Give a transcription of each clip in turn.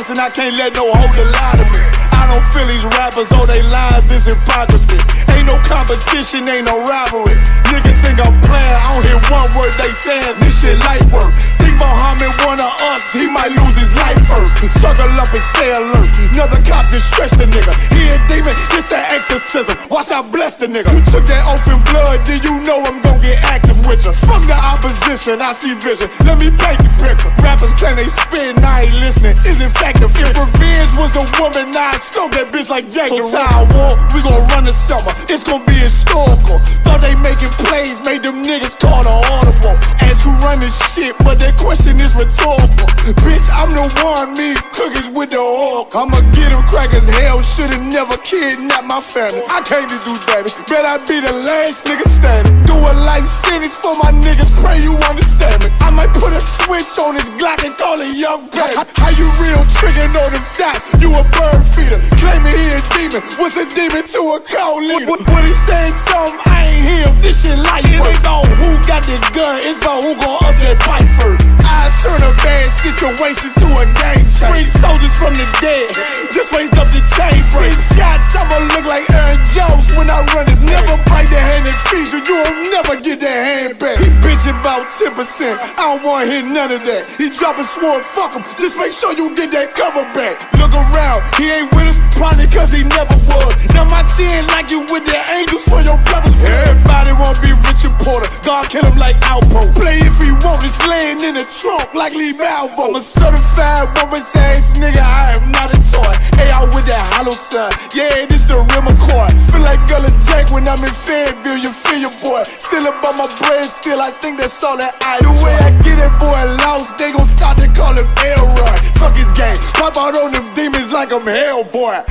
stamps and I can't let no holder lie to me. I don't feel these rappers, all they lies is hypocrisy. Ain't no competition, ain't no rivalry. Niggas think I'm playing, I don't hear one word they saying, this shit light work. Think Muhammad one of us, he might lose his life first. Circle up and stay alert, another cop can stretch the nigga. He a demon, it's an exorcism, watch I bless the nigga. You took that oath in blood, then you know I'm gon' get active with you. From the opposition, I see vision, let me paint the picture. Rappers claim they spin, I ain't listening, is effective. If revenge was a woman, now I scope that bitch like Jake. So Tower War, we gon' run the summer, it's gon' be historical. Thought they making plays, made them niggas call the audible. Ask who run this shit, but that question is rhetorical. Bitch, I'm the one, me cookies with the oil. I'ma get them crackers, hell, should've never kidnapped my family. I can't do that, bet I be the last nigga standing. Do a life sentence for my niggas, pray you understand me. I might put a switch on this Glock and call it young baby. How you real trigger, know them dots, you a bird feeder. Claiming he a demon, what's a demon to a cold leader? When he saying something, I ain't hear him, this shit light work. It ain't about who got this gun, it's about who gon' up that fight first. I turn a bad situation to a game changer. Bring soldiers from the dead, just raised up the chain frame. Shots, I'ma look like Aaron Jones when I run it. Never bite the hand and feed you, you won't never get that hand back. He bitchin' about 10%, I don't wanna hear none of that. He dropping sword, fuck him, just make sure you get that cover back. Look around, he ain't with us, probably cause he never was. Now my chin like you with the angels for your brothers. Everybody wanna be Richard Porter, God kill him like Alpo. Play if he want, it's laying in the trunk like Lee Malvo. I'm a certified woman's ass nigga, I am not a toy. Hey, out with that hollow son, yeah, this the real McCoy. Feel like Gullah Jack when I'm in Fayetteville, you feel your boy. Still about my bread, still I think that's all that I do. The way I get it, boy, lost, they gon' start to call him Elroy. Fuck his game, pop out on them demons like I'm Hellboy.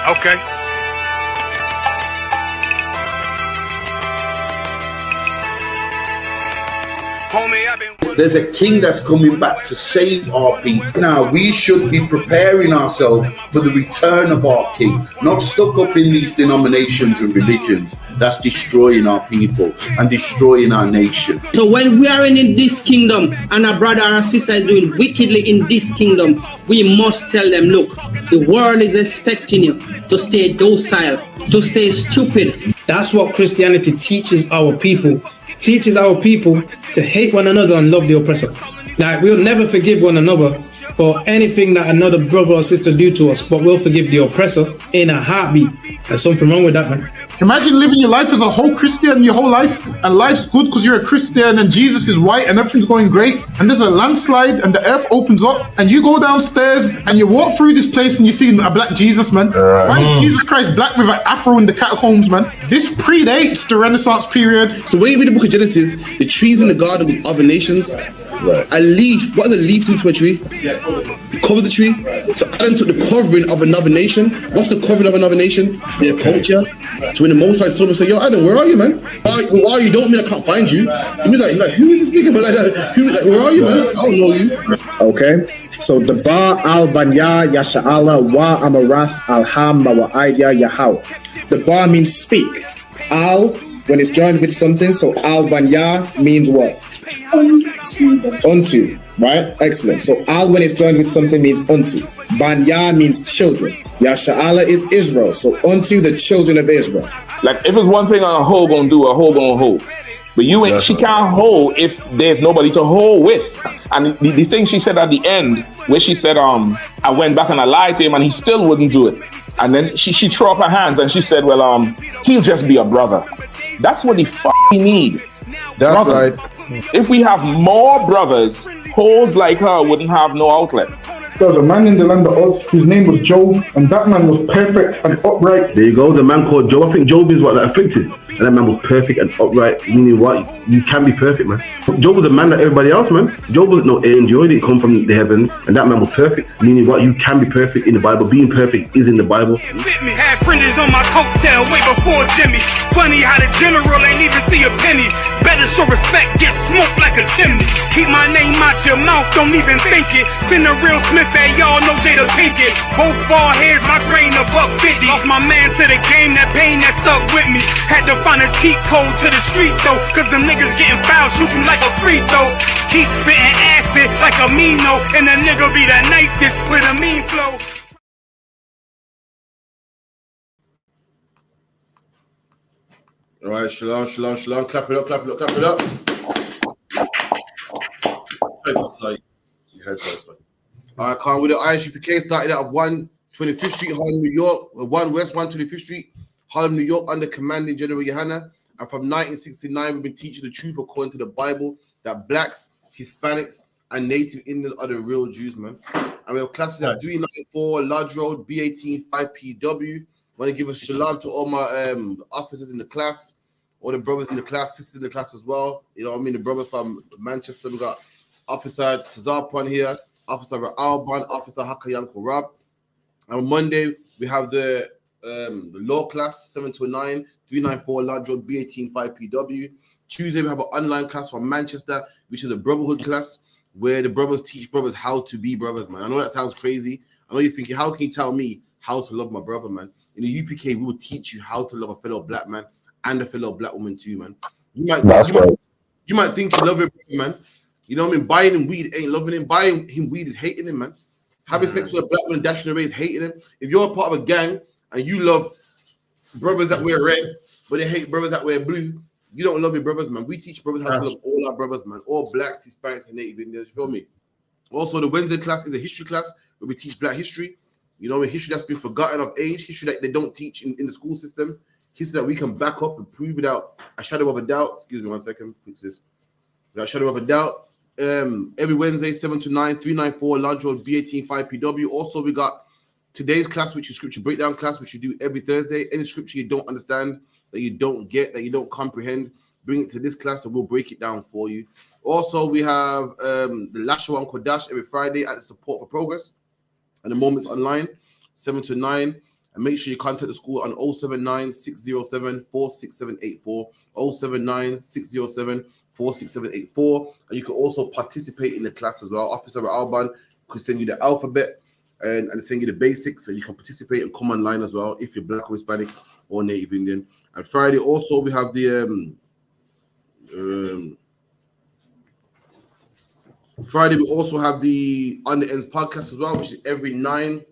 Okay. There's a king that's coming back to save our people. Now we should be preparing ourselves for the return of our king, not stuck up in these denominations and religions that's destroying our people and destroying our nation. So when we are in this kingdom and our brother and sister is doing wickedly in this kingdom, we must tell them, look, the world is expecting you to stay docile, to stay stupid. That's what Christianity teaches our people. Teaches our people to hate one another and love the oppressor. Like, we'll never forgive one another for anything that another brother or sister do to us, but we'll forgive the oppressor in a heartbeat. There's something wrong with that, man. Imagine living your life as a whole Christian your whole life, and life's good because you're a Christian and Jesus is white and everything's going great, and there's a landslide and the earth opens up and you go downstairs and you walk through this place and you see a black Jesus, man. Why is Jesus Christ black with an afro in the catacombs, man? This predates the Renaissance period. So when you read the book of Genesis, the trees in the garden with other nations, a leaf, what does a leaf do to a tree? Cover the tree. So Adam took the covering of another nation. What's the covering of another nation? Their culture. So when the Most High saw him, say, yo, Adam, where are you, man? Where are you? Don't mean I can't find you. You mean like who is this nigga, man? Like, where are you, man? I don't know you. Okay. So the Ba al Banya Yasha'ala wa Amarath al Ham wa Idea Yahau. The Ba means speak. Al, when it's joined with something, so al Banya means what? Unto, right? Excellent. So al when it's joined with something means unto. Banya means children. Yasha'ala is Israel. So unto the children of Israel. Like if it's one thing a hoe gonna do, a hoe gonna hold. But she can't hold if there's nobody to hold with. And the thing she said at the end, where she said, I went back and I lied to him and he still wouldn't do it. And then she threw up her hands and she said, well, he'll just be a brother. That's what we need. That's brothers. right. If we have more brothers, hoes like her wouldn't have no outlet. There was a man in the land of Oz whose name was Job, and that man was perfect and upright. There you go, the man called Job. I think Job is what that afflicted. And that man was perfect and upright, meaning what? You can be perfect, man. Job was a man like everybody else, man. Job wasn't no angel, he didn't come from the heavens, and that man was perfect, meaning what? You can be perfect in the Bible. Being perfect is in the Bible. Had fringes on my coattail way before Jimmy. Funny how the general ain't even see a penny. Better show respect, get smoked like a chimney. Keep my name out your mouth, don't even think it. Send a real Smith at y'all, no Jada Pinkett. Both ball heads, my grain above 50. Lost my man to the game, that pain that stuck with me. Had to find a cheat code to the street though, cause them niggas getting fouled, shoot you like a free throw. Keep spitting acid like a Mino, and the nigga be the nicest with a mean flow. All right, shalom. Clap it up. All right, Khan, with the ISUPK started at 125th Street, Harlem, New York, 1 West 125th Street, Harlem, New York, under commanding General Yohana. And from 1969, we've been teaching the truth according to the Bible that blacks, Hispanics, and Native Indians are the real Jews, man. And we have classes at 394 Lodge Road, B18 5PW. I want to give a shalom to all my officers in the class, all the brothers in the class, sisters in the class as well. You know what I mean? The brothers from Manchester. We got Officer Tazarpan here, Officer Alban, Officer Hakayan Korab. And on Monday, we have the law class, 7 to 9, 394 Lodge Road, B18 5PW. Tuesday, we have an online class from Manchester, which is a brotherhood class, where the brothers teach brothers how to be brothers, man. I know that sounds crazy. I know you're thinking, how can you tell me how to love my brother, man? In the UPK, we will teach you how to love a fellow black man and a fellow black woman too, man. You might think you love your brother, man. You know what I mean? Buying him weed ain't loving him. Buying him weed is hating him, man. Having sex with a black man dashing away is hating him. If you're a part of a gang and you love brothers that wear red, but they hate brothers that wear blue, you don't love your brothers, man. We teach brothers how to love all our brothers, man. All blacks, Hispanics, and Native Indians. You feel me? Also, the Wednesday class is a history class where we teach black history. You know, history that's been forgotten of age, history that they don't teach in the school system, history that we can back up and prove without a shadow of a doubt. Excuse me 1 second, fix this. Without a shadow of a doubt. Every Wednesday, 7 to 9, 394 Lodge Road, B18 5PW. Also, we got today's class, which is scripture breakdown class, which you do every Thursday. Any scripture you don't understand, that you don't get, that you don't comprehend, bring it to this class and we'll break it down for you. Also, we have the Lashaw and Kodash every Friday at the Support for Progress. And the Moments Online, 7 to 9. And make sure you contact the school on 079 607 46784, 079 607 46784. And you can also participate in the class as well. Officer Alban could send you the alphabet and send you the basics, so you can participate and come online as well if you're black or Hispanic or Native Indian. And Friday also we have the Friday we also have the On the Ends podcast as well, which is every 9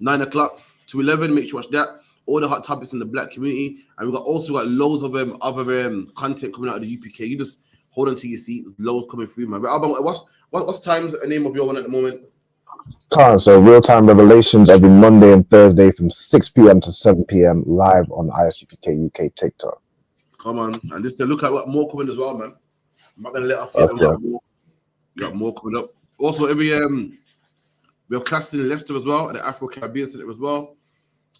o'clock to 11. Make sure you watch that. All the hot topics in the black community, and we also got loads of other content coming out of the UPK. You just hold on to your seat. Loads coming through, man. But Alban, what's time's the name of your one at the moment? So Real Time Revelations every Monday and Thursday from 6 p.m. to 7 p.m. live on ISUPK UK TikTok. Come on, and just to look at what more coming as well, man. I'm not gonna let off yet. We got more coming up. Also, every we have classes in Leicester as well at the Afro Caribbean Center as well.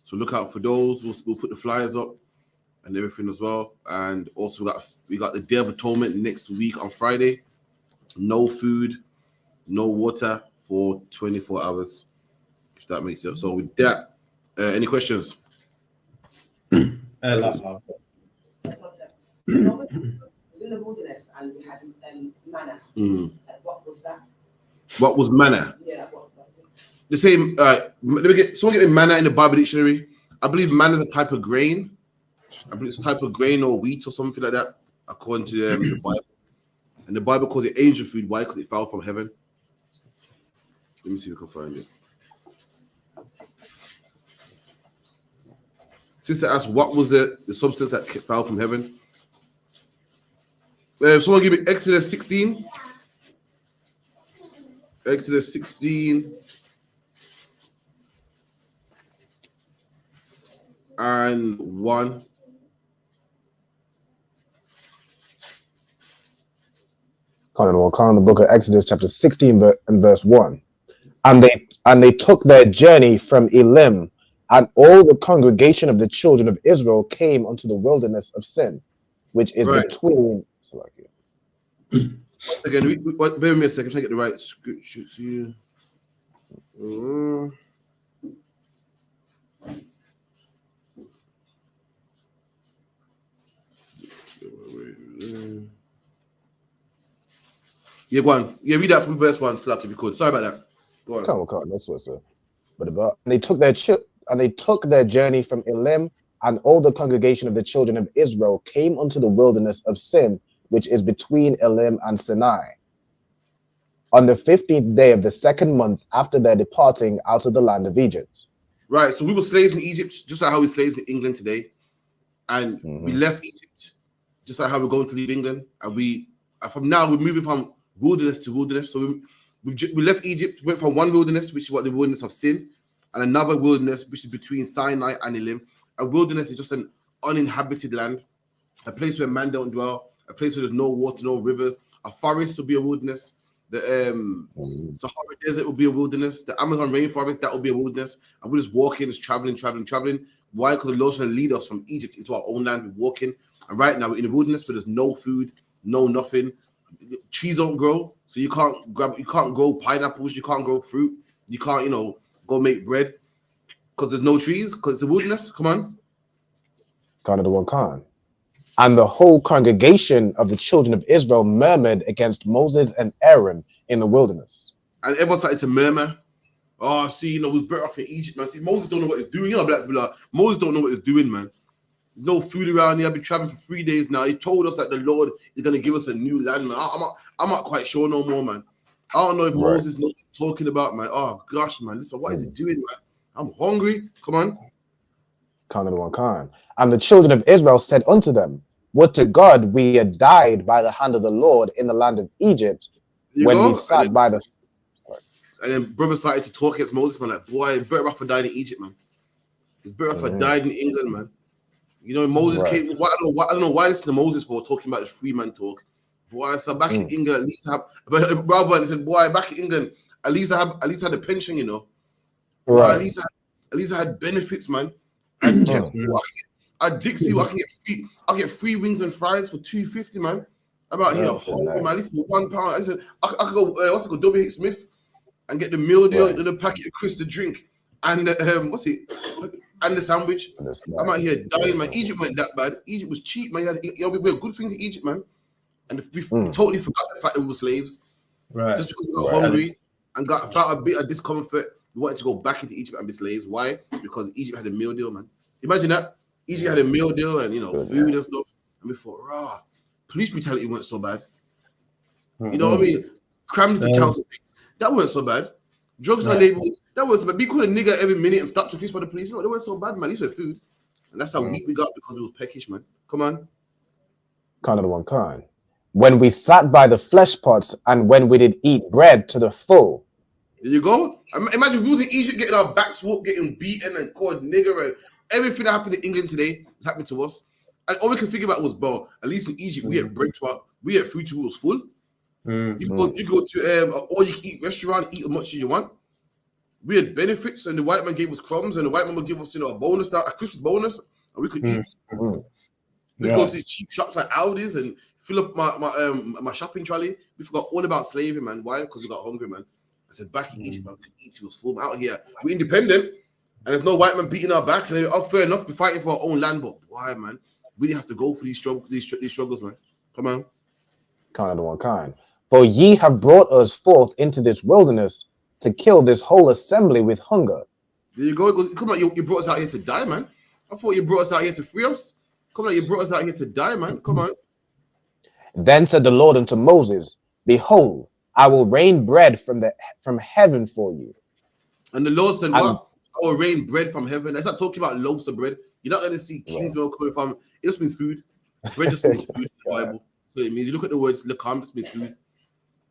So look out for those. We'll put the flyers up and everything as well. And also we got the Day of Atonement next week on Friday. No food, no water for 24 hours, if that makes sense. So with that, any questions? Was in the wilderness and we had manna. What was that? What was manna? Yeah. The same. Let me get someone get me manna in the Bible dictionary. I believe manna is a type of grain. I believe it's a type of grain or wheat or something like that, according to the Bible. And the Bible calls it angel food. Why? Because it fell from heaven. Let me see if we can find it. Sister asked, what was the substance that fell from heaven? Someone give me Exodus 16. Exodus 16 and 1. The book of Exodus, chapter 16 and verse 1. And they took their journey from Elim, and all the congregation of the children of Israel came unto the wilderness of Sin, which is between. Again, bear with me a second. Try to get the right scripture to you. Yeah, go on. Yeah, read that from verse 1, Slack, if you could. Sorry about that. Go on. Come on, that's what I said. But they took their journey from Elim, and all the congregation of the children of Israel came unto the wilderness of Sin, which is between Elim and Sinai, on the 15th day of the second month after their departing out of the land of Egypt. Right, so we were slaves in Egypt, just like how we're slaves in England today. And we left Egypt, just like how we're going to leave England. And from now, we're moving from wilderness to wilderness. So we left Egypt, went from one wilderness, which is what the wilderness of Sin, and another wilderness, which is between Sinai and Elim. A wilderness is just an uninhabited land, a place where man don't dwell, a place where there's no water, no rivers. A forest will be a wilderness. The Sahara Desert will be a wilderness. The Amazon rainforest, that will be a wilderness. And we're just walking, just traveling. Why? Because the Lord's going to lead us from Egypt into our own land. We're walking. And right now we're in the wilderness where there's no food, no nothing. Trees don't grow. So you can't grow pineapples, you can't grow fruit, you can't, go make bread. Because there's no trees, because it's a wilderness. Come on. And the whole congregation of the children of Israel murmured against Moses and Aaron in the wilderness. And everyone started to murmur. Oh, see, we're better off in Egypt, man. See, Moses don't know what he's doing. Black people Moses don't know what he's doing, man. No food around here. I've been traveling for 3 days now. He told us that the Lord is going to give us a new land, man. I'm not quite sure no more, man. I don't know if Moses knows what he's talking about, man. Oh, gosh, man. Listen, what is he doing, man? I'm hungry. Come on. And the children of Israel said unto them, would to God we had died by the hand of the Lord in the land of Egypt, when we sat by the... And then brothers started to talk against Moses, man. Like, boy, it's better off I died in Egypt, man. It's better if I died in England, man. Moses came... I don't know why listen to Moses for talking about this free man talk. Boy, so back in England, at least I have... But Brother said, boy, back in England, at least I had a pension, Boy, at least I had benefits, man. And guess what? At Dixie, I get free wings and fries for $2.50, man. I'm out here hungry, man. At least for £1. I said I could go. What's it called? W.H. Smith, and get the meal deal and a packet of Chris to drink, and and the sandwich. I'm out here dying, man. Egypt went that bad. Egypt was cheap, man. We had good things in Egypt, man. And we totally forgot the fact that we were slaves. Right. Just because we got hungry and felt a bit of discomfort, we wanted to go back into Egypt and be slaves. Why? Because Egypt had a meal deal, man. Imagine that. Egypt had a meal deal and food and stuff, and we thought, police brutality weren't so bad. You know what I mean? Crammed to council things, that weren't so bad. Drugs in the neighborhood, that wasn't so bad. We called a nigger every minute and stopped to fish by the police. They weren't so bad, man. At least we had food, and that's how weak we got because we was peckish, man. Come on. When we sat by the flesh pots and when we did eat bread to the full. There you go. Imagine we was in Egypt getting our backs whooped, getting beaten and called nigger and everything that happened in England today is happening to us. And all we could think about was, bro, at least in Egypt, we had bread we had food till we was full. You go to all you can eat restaurant, eat as much as you want. We had benefits, and the white man gave us crumbs, and the white man would give us, a bonus, a Christmas bonus, and we could eat. We go to the cheap shops like Aldi's and fill up my shopping trolley. We forgot all about slavery, man. Why? Because we got hungry, man. I said, back in Egypt, man, we could eat till we was full. Out here, we're independent. And there's no white man beating our back. And fair enough, we're fighting for our own land, but why, man? We didn't have to go for these struggles, man. Come on. For ye have brought us forth into this wilderness to kill this whole assembly with hunger. There you go. Come on, you brought us out here to die, man. I thought you brought us out here to free us. Come on, you brought us out here to die, man. Come on. Then said the Lord unto Moses, behold, I will rain bread from heaven for you. And the Lord said, what? I will rain bread from heaven. That's not talking about loaves of bread. You're not going to see king's milk coming from. It just means food. Bread just means food in the Bible. So it means you look at the words, lakam just means food.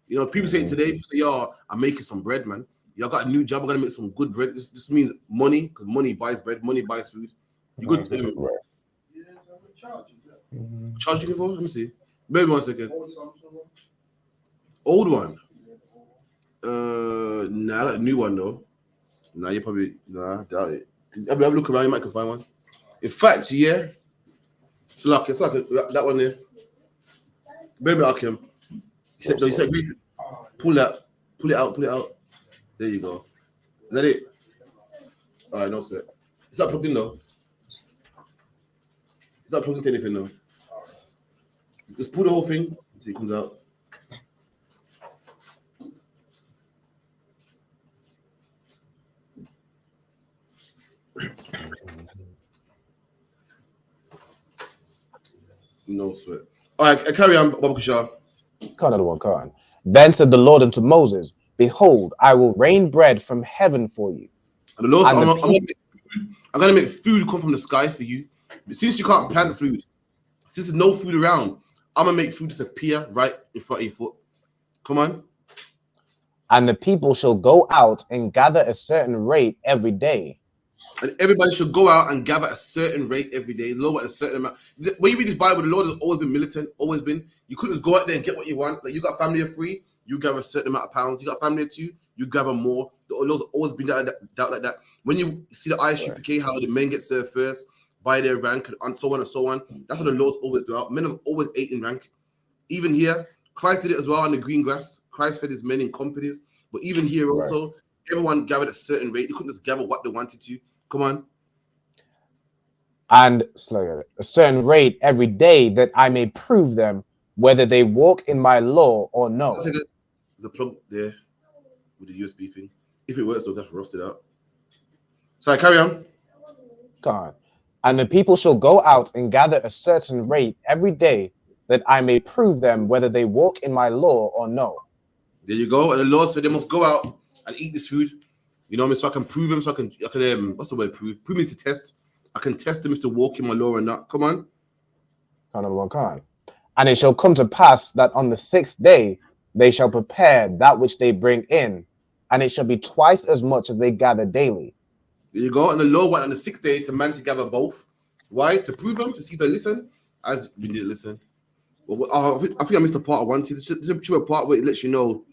You know, people say it today, people say, yo, I'm making some bread, man. Y'all got a new job, I'm gonna make some good bread. This means money, because money buys bread, money buys food. You good? Charge you for? Let me see. Maybe 1 second. Old one. Nah, I got a new one though. Nah, you probably doubt it. Have a look around, you might can find one. In fact, yeah. It's like that one there. Baby Akim. You said pull it out. There you go. Is that it? Alright, no sweat. It's not plugged in though. It's not plugged into anything though. Just pull the whole thing so it comes out. No sweat. All right, carry on, Baba Kushar. Another one, Khan. Then said the Lord unto Moses, behold, I will rain bread from heaven for you. And the Lord said, I'm going to make food come from the sky for you. But since you can't plant food, since there's no food around, I'm going to make food disappear right in front of your foot. Come on. And the people shall go out and gather a certain rate every day. And everybody should go out and gather a certain rate every day. The Lord at a certain amount. When you read this Bible, the Lord has always been militant, always been. You couldn't just go out there and get what you want. Like you got family of 3, you gather a certain amount of pounds. You got family of 2, you gather more. The Lord's always been doubt like that. When you see the ISUPK, how the men get served first by their rank and so on and so on, that's what the Lord's always do out. Men have always ate in rank. Even here, Christ did it as well on the green grass. Christ fed his men in companies. But even here also, everyone gathered at a certain rate. They couldn't just gather what they wanted to. Come on. And a certain rate every day, that I may prove them whether they walk in my law or no. There's a plug there with the USB thing. If it works, so that's rusted out. Sorry, carry on. God. And the people shall go out and gather a certain rate every day, that I may prove them whether they walk in my law or no. There you go. And the Lord said they must go out and eat this food. You know what I mean? So I can prove them. So I can what's the word? Prove me to test. I can test them if to walk in my law or not. Come on. And it shall come to pass that on the 6th day they shall prepare that which they bring in, and it shall be twice as much as they gather daily. There you go. And the Lord went on the 6th day to man to gather both. Why? To prove them, to see if they listen. As we didn't listen. Well, I think I missed the part I wanted. This is a part where it lets you know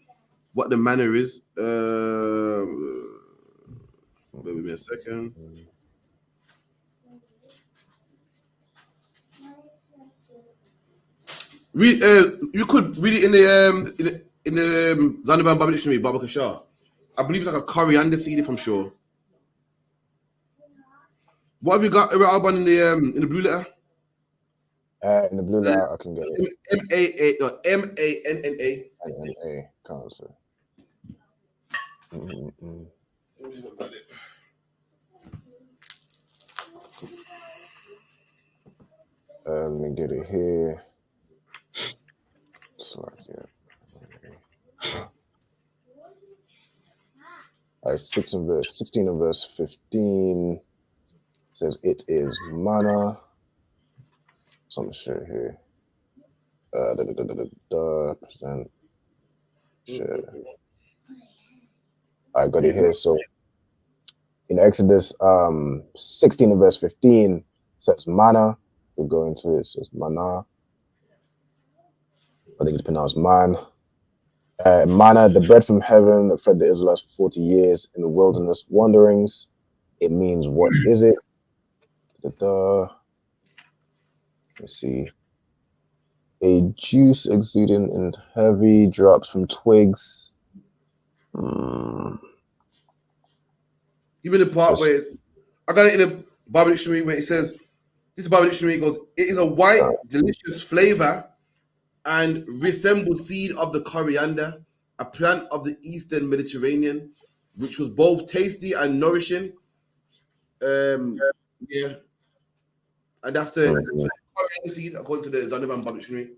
what the manner is. Wait with me a second. Read. You could read it in the Zanavan Bible Dictionary, Baba Kashar. I believe it's like a coriander seed, if I'm sure. What have you got, Alban, in the blue letter? In the blue letter, I can get it. M-A-N-N-A. N-N-A, can't say. Let me get it here. So yeah. 16 and verse 15 says it is manna. Some shit here. Present. Share. I got it here. So in Exodus 16 and verse 15 says manna. We'll go into it. It says manna. I think it's pronounced man. Manna, the bread from heaven that fed the Israelites for 40 years in the wilderness wanderings. It means, what is it? Let's see. A juice exuding in heavy drops from twigs. Even the part where I got it in the Bible Dictionary where it says, this Bible Dictionary goes, it is a white, delicious flavor and resembles seed of the coriander, a plant of the Eastern Mediterranean, which was both tasty and nourishing. Yeah. And that's the coriander seed, according to the Zanavan Bible Dictionary.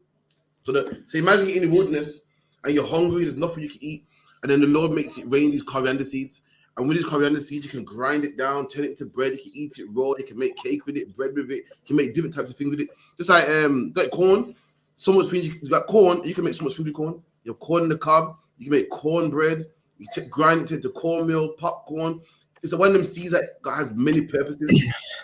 So imagine you're in the wilderness and you're hungry, there's nothing you can eat, and then the Lord makes it rain these coriander seeds. And with these coriander seeds, you can grind it down, turn it into bread, you can eat it raw, you can make cake with it, bread with it, you can make different types of things with it. Just like corn. So much food, you got corn, you can make so much food with corn. You have corn in the cob. You can make cornbread. You grind it into cornmeal, popcorn. It's one of them seeds that has many purposes.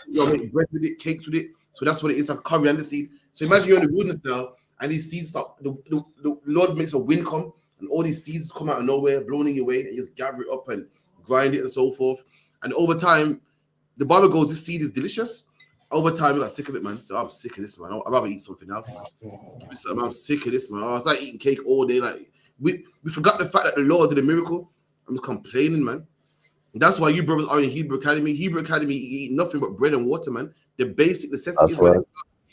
You make bread with it, cakes with it. So that's what it is, a coriander seed. So imagine you're in the wilderness now, and these seeds, the Lord makes a wind come, and all these seeds come out of nowhere, blown in your way, and you just gather it up and grind it and so forth. And over time, the Bible goes, this seed is delicious. Over time, you got sick of it, man. So I'm sick of this, man. I'd rather eat something else, man. I'm sick of this, man. I was like eating cake all day. Like we forgot the fact that the Lord did a miracle. I'm just complaining, man. And that's why you brothers are in Hebrew Academy. Hebrew Academy, you eat nothing but bread and water, man. The basic necessities, man.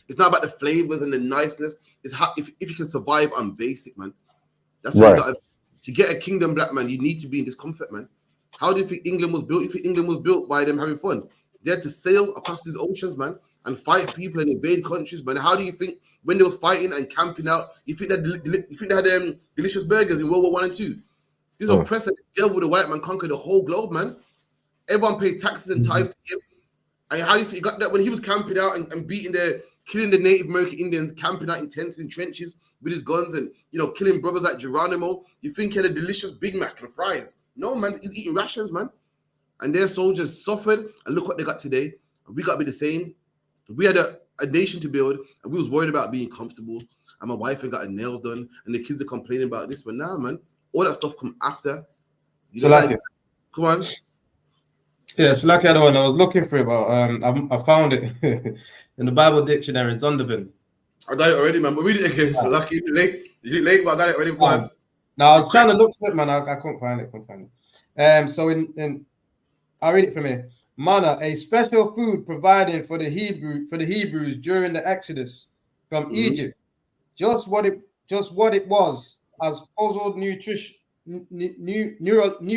It's not about the flavors and the niceness. It's how if you can survive on basic, man. That's what you got to get a kingdom, black man. You need to be in discomfort, man. How do you think England was built? You think England was built by them having fun? They had to sail across these oceans, man, and fight people and invade countries, man. How do you think when they was fighting and camping out, you think they had delicious burgers in World War I and II? These oppressed, the devil, the white man conquered the whole globe, man. Everyone paid taxes and tithes to him. And how do you think he got that when he was camping out and killing the Native American Indians, camping out in tents and trenches with his guns and, killing brothers like Geronimo? You think he had a delicious Big Mac and fries? No, man, he's eating rations, man. And their soldiers suffered, and look what they got today. We got to be the same. We had a nation to build, and we was worried about being comfortable. And my wife ain't got her nails done, and the kids are complaining about this. But now, man, all that stuff come after. So like, come on. Yeah, it's like the other one. I was looking for it, but I found it in the Bible dictionary. It's Zondervan. I got it already, man. But read it again. So lucky you late, but I got it already. Now I was trying to look for it, man. I couldn't find it. So in I'll read it from here. Manna, a special food provided for the Hebrews during the Exodus from Egypt. Just what it was, as puzzled nutrition. Neutralists.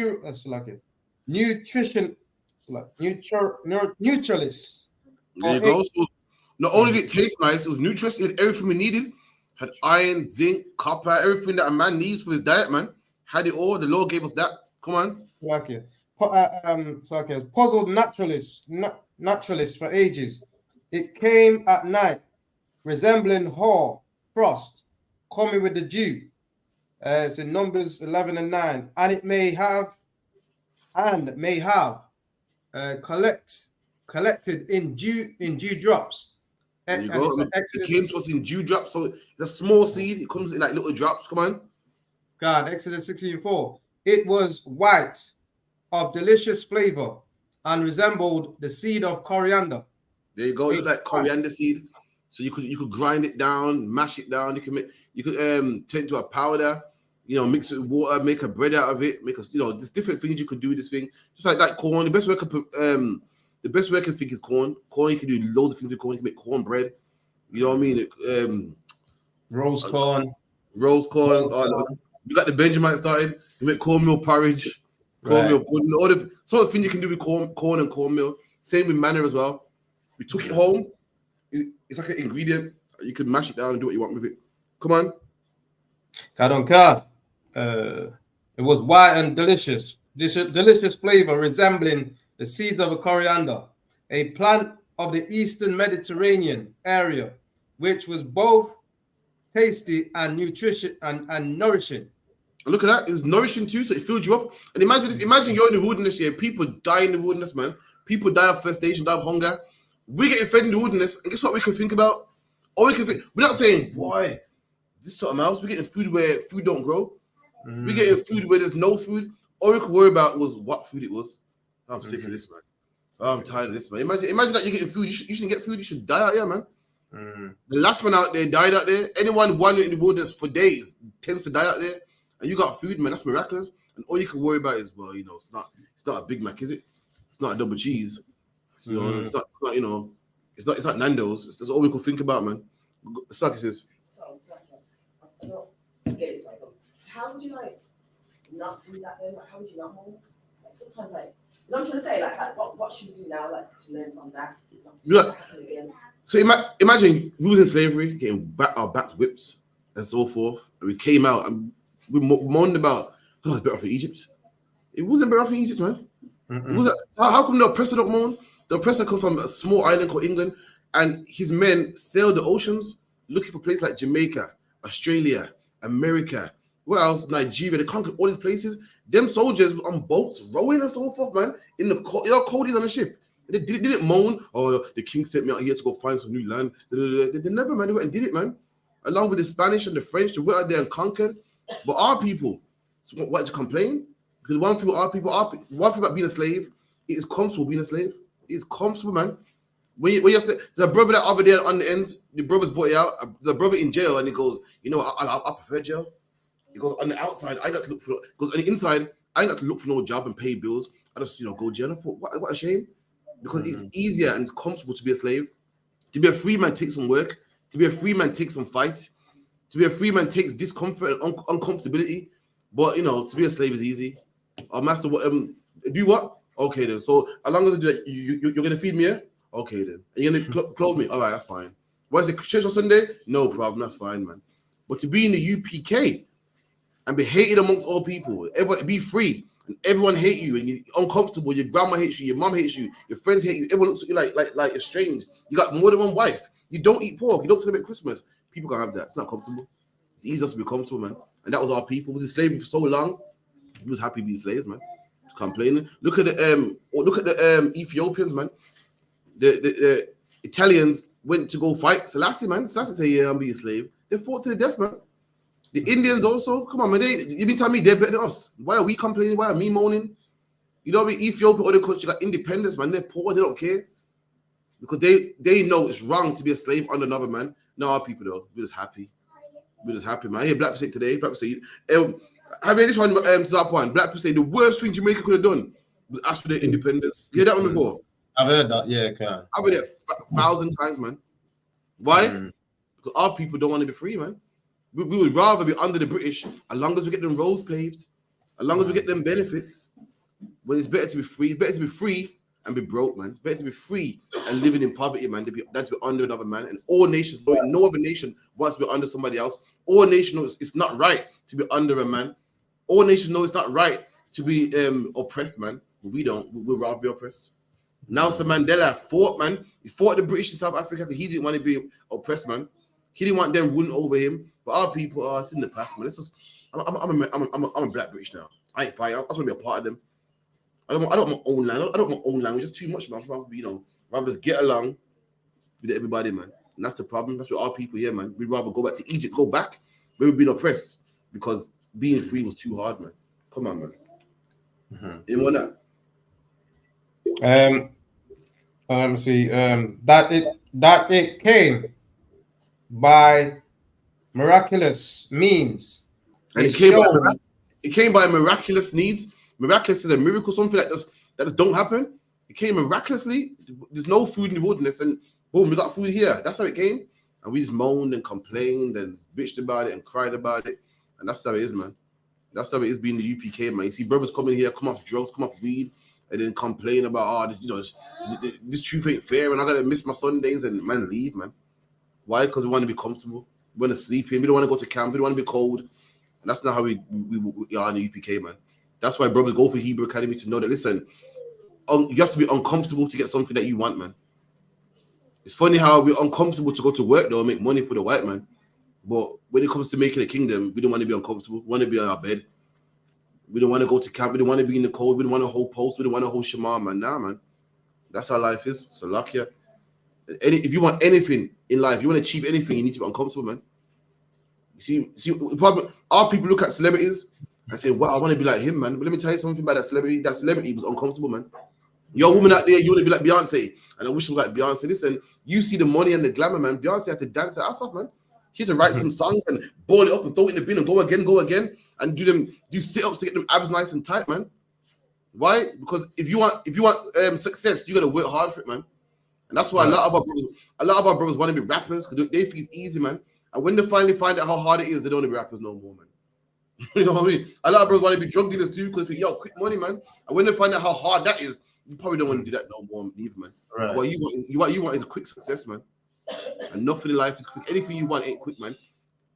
There you go. So not only did it taste nice, it was nutritious. It had everything we needed. Had iron, zinc, copper, everything that a man needs for his diet, man. Had it all. The Lord gave us that. Come on. Okay. Puzzled naturalists for ages. It came at night, resembling hoar frost, coming with the dew. It's in Numbers 11 and 9, and it may have collected in dew drops. There you go. It came to us in dew drops, so it's a small seed. It comes in like little drops. Come on. God, Exodus 16:4. It was white, of delicious flavor, and resembled the seed of coriander. There you go. It looked like coriander seed. So you could grind it down, mash it down. You could turn it into a powder. Mix it with water, make a bread out of it. There's different things you could do with this thing. Just like that corn. The best way I can think is corn. Corn, you can do loads of things with corn. You can make cornbread. You know what I mean? Rose corn. Rose corn. You got the Benjamin started. You make cornmeal porridge. Cornmeal pudding, all the sort of thing you can do with corn and cornmeal. Same with manna as well. We took it home. It's like an ingredient. You can mash it down and do what you want with it. Come on. Kadonka. It was white and delicious. Delicious flavor resembling the seeds of a coriander, a plant of the Eastern Mediterranean area, which was both tasty and nutritious and nourishing. And look at that, it's nourishing too, so it filled you up. And imagine this, imagine you're in the wilderness here, people die in the wilderness, man. People die of frustration, die of hunger. We get fed in the wilderness, and guess what we can think about? Or we can think, we're not saying, boy, this is something else. We're getting food where food don't grow. We're getting food where there's no food. All we could worry about was what food it was. I'm sick of this, man. I'm tired of this, man. Imagine that you're getting food. You shouldn't get food. You should die out here, man. The last one out there died out there. Anyone wandering in the wilderness for days tends to die out there. And you got food, man. That's miraculous. And all you can worry about is, well, it's not a Big Mac, is it? It's not a double cheese. So it's not it's not Nando's. That's all we could think about, man. Suck says. I don't get it, how would you not do that then? How would you not hold? Sometimes I'm trying to say what should we do now to learn from that? So imagine we was in slavery, getting our backs whipped and so forth, and we came out and we moaned about, it's better off in Egypt. It wasn't better off in Egypt, man. It wasn't. How come the oppressor don't moan? The oppressor comes from a small island called England, and his men sailed the oceans looking for places like Jamaica, Australia, America, Where else? Nigeria, they conquered all these places. Them soldiers on boats, rowing and so forth, man. In the cold on the ship. They didn't moan, oh, the king sent me out here to go find some new land. They never, man. They went and did it, man. Along with the Spanish and the French, they went out there and conquered. But our people, what to complain? Because one thing about being a slave, it is comfortable being a slave. It's comfortable, man. When you say, the brother that over there on the ends, the brother's brought it out, the brother in jail, and he goes, you know, I prefer jail. He goes, on the outside, I got to look for, because on the inside, I ain't got to look for no job and pay bills. I just, you know, go jail. I thought, what a shame. Because it's easier and comfortable to be a slave. To be a free man takes some work. To be a free man takes some fight. To be a free man takes discomfort and uncomfortability. But, you know, to be a slave is easy. Our master, do what? Okay, then. So, as long as I do that, you're going to feed me here? Okay, then. And you're going to clothe me? All right, that's fine. What is it, church on Sunday? No problem, that's fine, man. But to be in the UPK and be hated amongst all people, everyone be free, and everyone hate you, and you're uncomfortable, your grandma hates you, your mom hates you, your friends hate you, everyone looks at you like estranged. You got more than one wife. You don't eat pork, you don't celebrate Christmas. People can't have that. It's not comfortable. It's easy to be comfortable, man. And that was our people. We was in slavery for so long. We was happy being slaves, man. Just complaining. Look at the Ethiopians, man. The Italians went to go fight Selassie, man. Selassie said, yeah, I'm being a slave. They fought to the death, man. The Indians also, come on, man. You been telling me they're better than us. Why are we complaining? Why are we moaning? You know what I mean? Ethiopia, other countries got independence, man. They're poor, they don't care. Because they know it's wrong to be a slave under another man. No, our people, though, we're just happy. We're just happy, man. I hear Black people say today, Black people say, have you this one, Zap one? Black people say the worst thing Jamaica could have done was ask for their independence. You hear that one before? I've heard that, yeah, can. I've heard it 1,000 times, man. Why? Because our people don't want to be free, man. We would rather be under the British as long as we get them roads paved, as long as we get them benefits. But it's better to be free. It's better to be free and be broke, man. It's better to be free and living in poverty, man, than to be under another man. And all nations, no other nation wants to be under somebody else. All nations know it's not right to be under a man. All nations know it's not right to be oppressed, man. But we don't. We'd rather be oppressed. Nelson Mandela fought, man. He fought the British in South Africa because he didn't want to be oppressed, man. He didn't want them ruling over him. But our people are in the past, man. This is I'm a Black British now. I ain't fighting. I just want to be a part of them. I don't want my own land. I don't want my own language. It's too much, man. I'd rather be, rather just get along with everybody, man. And that's the problem. That's what our people here, man. We'd rather go back to Egypt, go back where we've been oppressed because being free was too hard, man. Come on, man. You want that? Let me see. That it came by miraculous means. And it came by miraculous needs. Miraculous is a miracle, something that just don't happen. It came miraculously. There's no food in the wilderness, and boom, we got food here. That's how it came. And we just moaned and complained and bitched about it and cried about it. And that's how it is, man. That's how it is being the UPK, man. You see brothers coming here, come off drugs, come off weed, and then complain about, this truth ain't fair, and I gotta miss my Sundays, and man, leave, man. Why? Because we want to be comfortable. We want to sleep in. We don't want to go to camp. We don't want to be cold. And that's not how we are in the UPK, man. That's why brothers go for Hebrew Academy to know that, listen, you have to be uncomfortable to get something that you want, man. It's funny how we're uncomfortable to go to work, though, and make money for the white man. But when it comes to making a kingdom, we don't want to be uncomfortable. We want to be on our bed. We don't want to go to camp. We don't want to be in the cold. We don't want to hold posts. We don't want to hold Shema, man. Nah, man. That's how life is. Salakia. If you want anything in life, you want to achieve anything, you need to be uncomfortable, man. You see, our people look at celebrities and say, wow, I want to be like him, man. But let me tell you something about that celebrity. That celebrity was uncomfortable, man. You're a woman out there, you want to be like Beyonce. And I wish I was like Beyonce. Listen, you see the money and the glamour, man. Beyonce had to dance her ass off, man. She had to write some songs and ball it up and throw it in the bin and go again. And do sit-ups to get them abs nice and tight, man. Why? Because if you want success, you got to work hard for it, man. And that's why a lot of our brothers want to be rappers because they think it's easy, man. And when they finally find out how hard it is, they don't want to be rappers no more, man. You know what I mean? A lot of brothers want to be drug dealers too because they think, yo, quick money, man. And when they find out how hard that is, you probably don't want to do that no more, either, man. Right. What you want is a quick success, man. And nothing in life is quick. Anything you want ain't quick, man.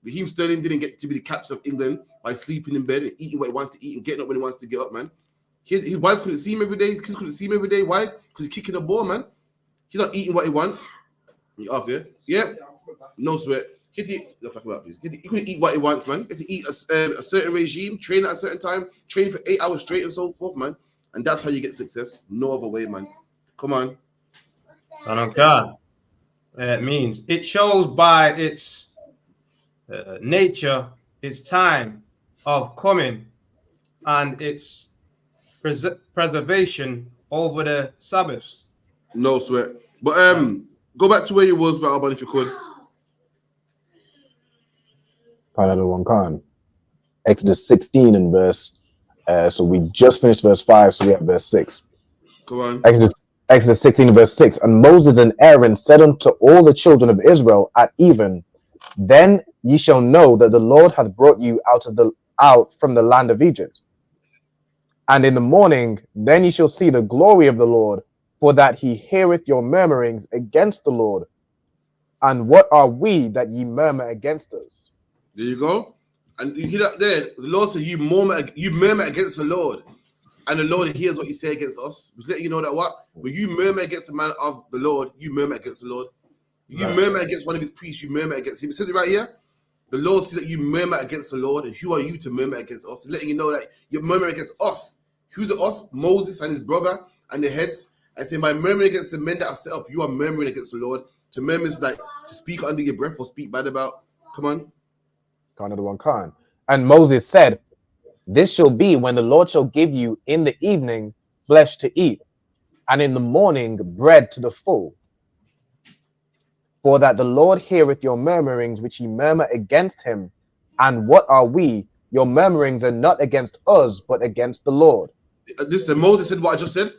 Raheem Sterling didn't get to be the captain of England by sleeping in bed and eating what he wants to eat and getting up when he wants to get up, man. His wife couldn't see him every day. His kids couldn't see him every day. Why? Because he's kicking the ball, man. He's not eating what he wants. You off, yeah? Yeah. No sweat. He couldn't eat what he wants, man. He had to eat a certain regime, train at a certain time, train for 8 hours straight and so forth, man. And that's how you get success. No other way, man. Come on. It means it shows by its nature, its time of coming, and its preservation over the Sabbaths. No sweat. But go back to where you was, Alban, if you could. Another one, Khan. Exodus 16 and verse. So we just finished verse 5, so we have verse 6. Go on. Exodus 16 verse 6. And Moses and Aaron said unto all the children of Israel at even, then ye shall know that the Lord hath brought you out from the land of Egypt. And in the morning, then ye shall see the glory of the Lord, for that he heareth your murmurings against the Lord. And what are we that ye murmur against us? There you go. And you hear that there. The Lord said, you murmur against the Lord. And the Lord hears what you say against us. Just let you know that what? When you murmur against the man of the Lord, you murmur against the Lord. You murmur against one of his priests, you murmur against him. It says it right here. The Lord says that you murmur against the Lord. And who are you to murmur against us? It's letting you know that you're murmuring against us. Who's the us? Moses and his brother and the heads. And saying, by murmuring against the men that are set up, you are murmuring against the Lord. To murmur is like to speak under your breath or speak bad about. Come on. Another one, Khan. And Moses said, this shall be when the Lord shall give you in the evening flesh to eat, and in the morning bread to the full. For that the Lord heareth your murmurings which ye murmur against him. And what are we? Your murmurings are not against us, but against the Lord. Listen, Moses said what I just said.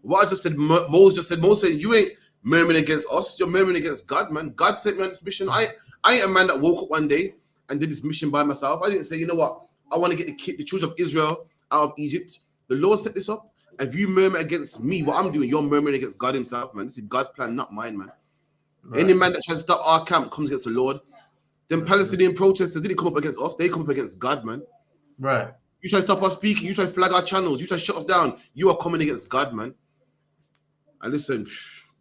What I just said, Moses said, you ain't murmuring against us, you're murmuring against God, man. God sent me on this mission. I ain't a man that woke up one day and did this mission by myself. I didn't say, you know what? I want to get the children of Israel out of Egypt. The Lord set this up. If you murmur against me, what I'm doing, you're murmuring against God himself, man. This is God's plan, not mine, man. Right. Any man that tries to stop our camp comes against the Lord. Them Palestinian protesters didn't come up against us. They come up against God, man. Right. You try to stop us speaking. You try to flag our channels. You try to shut us down. You are coming against God, man. And listen,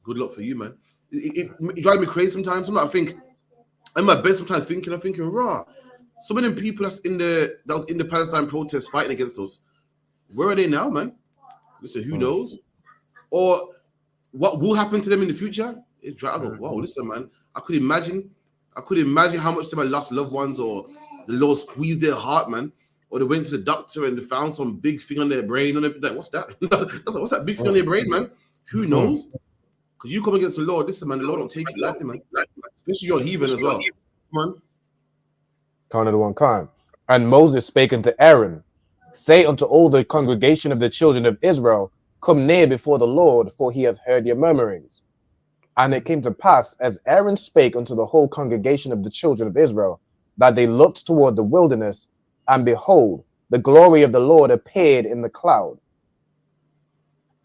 good luck for you, man. It drives me crazy sometimes. Sometimes I think, I'm in my bed sometimes thinking, raw. Some of them people that was in the Palestine protest fighting against us, where are they now, man? Listen, who knows? Or what will happen to them in the future? It's I go, wow, listen, man. I could imagine how much they might lost loved ones, or the Lord squeezed their heart, man. Or they went to the doctor and they found some big thing on their brain. And they're like, what's that? What's that big thing on their brain, man? Who knows? Because you come against the Lord, listen, man, the Lord don't take it lightly, man. Especially your heathen as well. Come on. Another one, Khan. And Moses spake unto Aaron, say unto all the congregation of the children of Israel, come near before the Lord, for he hath heard your murmurings. And it came to pass, as Aaron spake unto the whole congregation of the children of Israel, that they looked toward the wilderness, and behold, the glory of the Lord appeared in the cloud.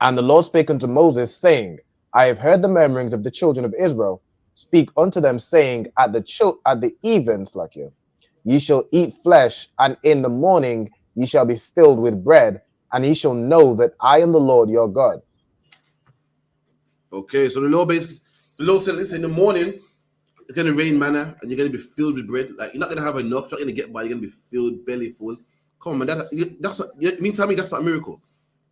And the Lord spake unto Moses, saying, I have heard the murmurings of the children of Israel. Speak unto them, saying, at the evens, like you, ye shall eat flesh, and in the morning ye shall be filled with bread, and ye shall know that I am the Lord your God. Okay, so the Lord said, listen, in the morning, it's going to rain manna, and you're going to be filled with bread. Like, you're not going to have enough, you're not going to get by, you're going to be filled, belly full. Come on, man, tell me that's not a miracle.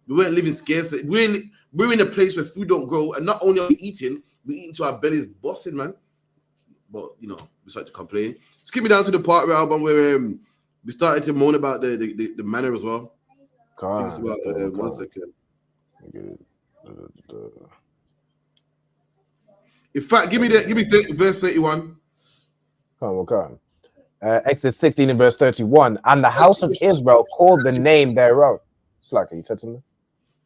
We weren't living scarce. We're in a place where food don't grow, and not only are we eating to our bellies busting, man. But, we start to complain. Skip me down to the part where we started to moan about the manna as well. I think it's about 1 second. In fact, give me verse 31. Come. Exodus 16 and verse 31. And the house of Israel called the name thereof. Slacker, you said something?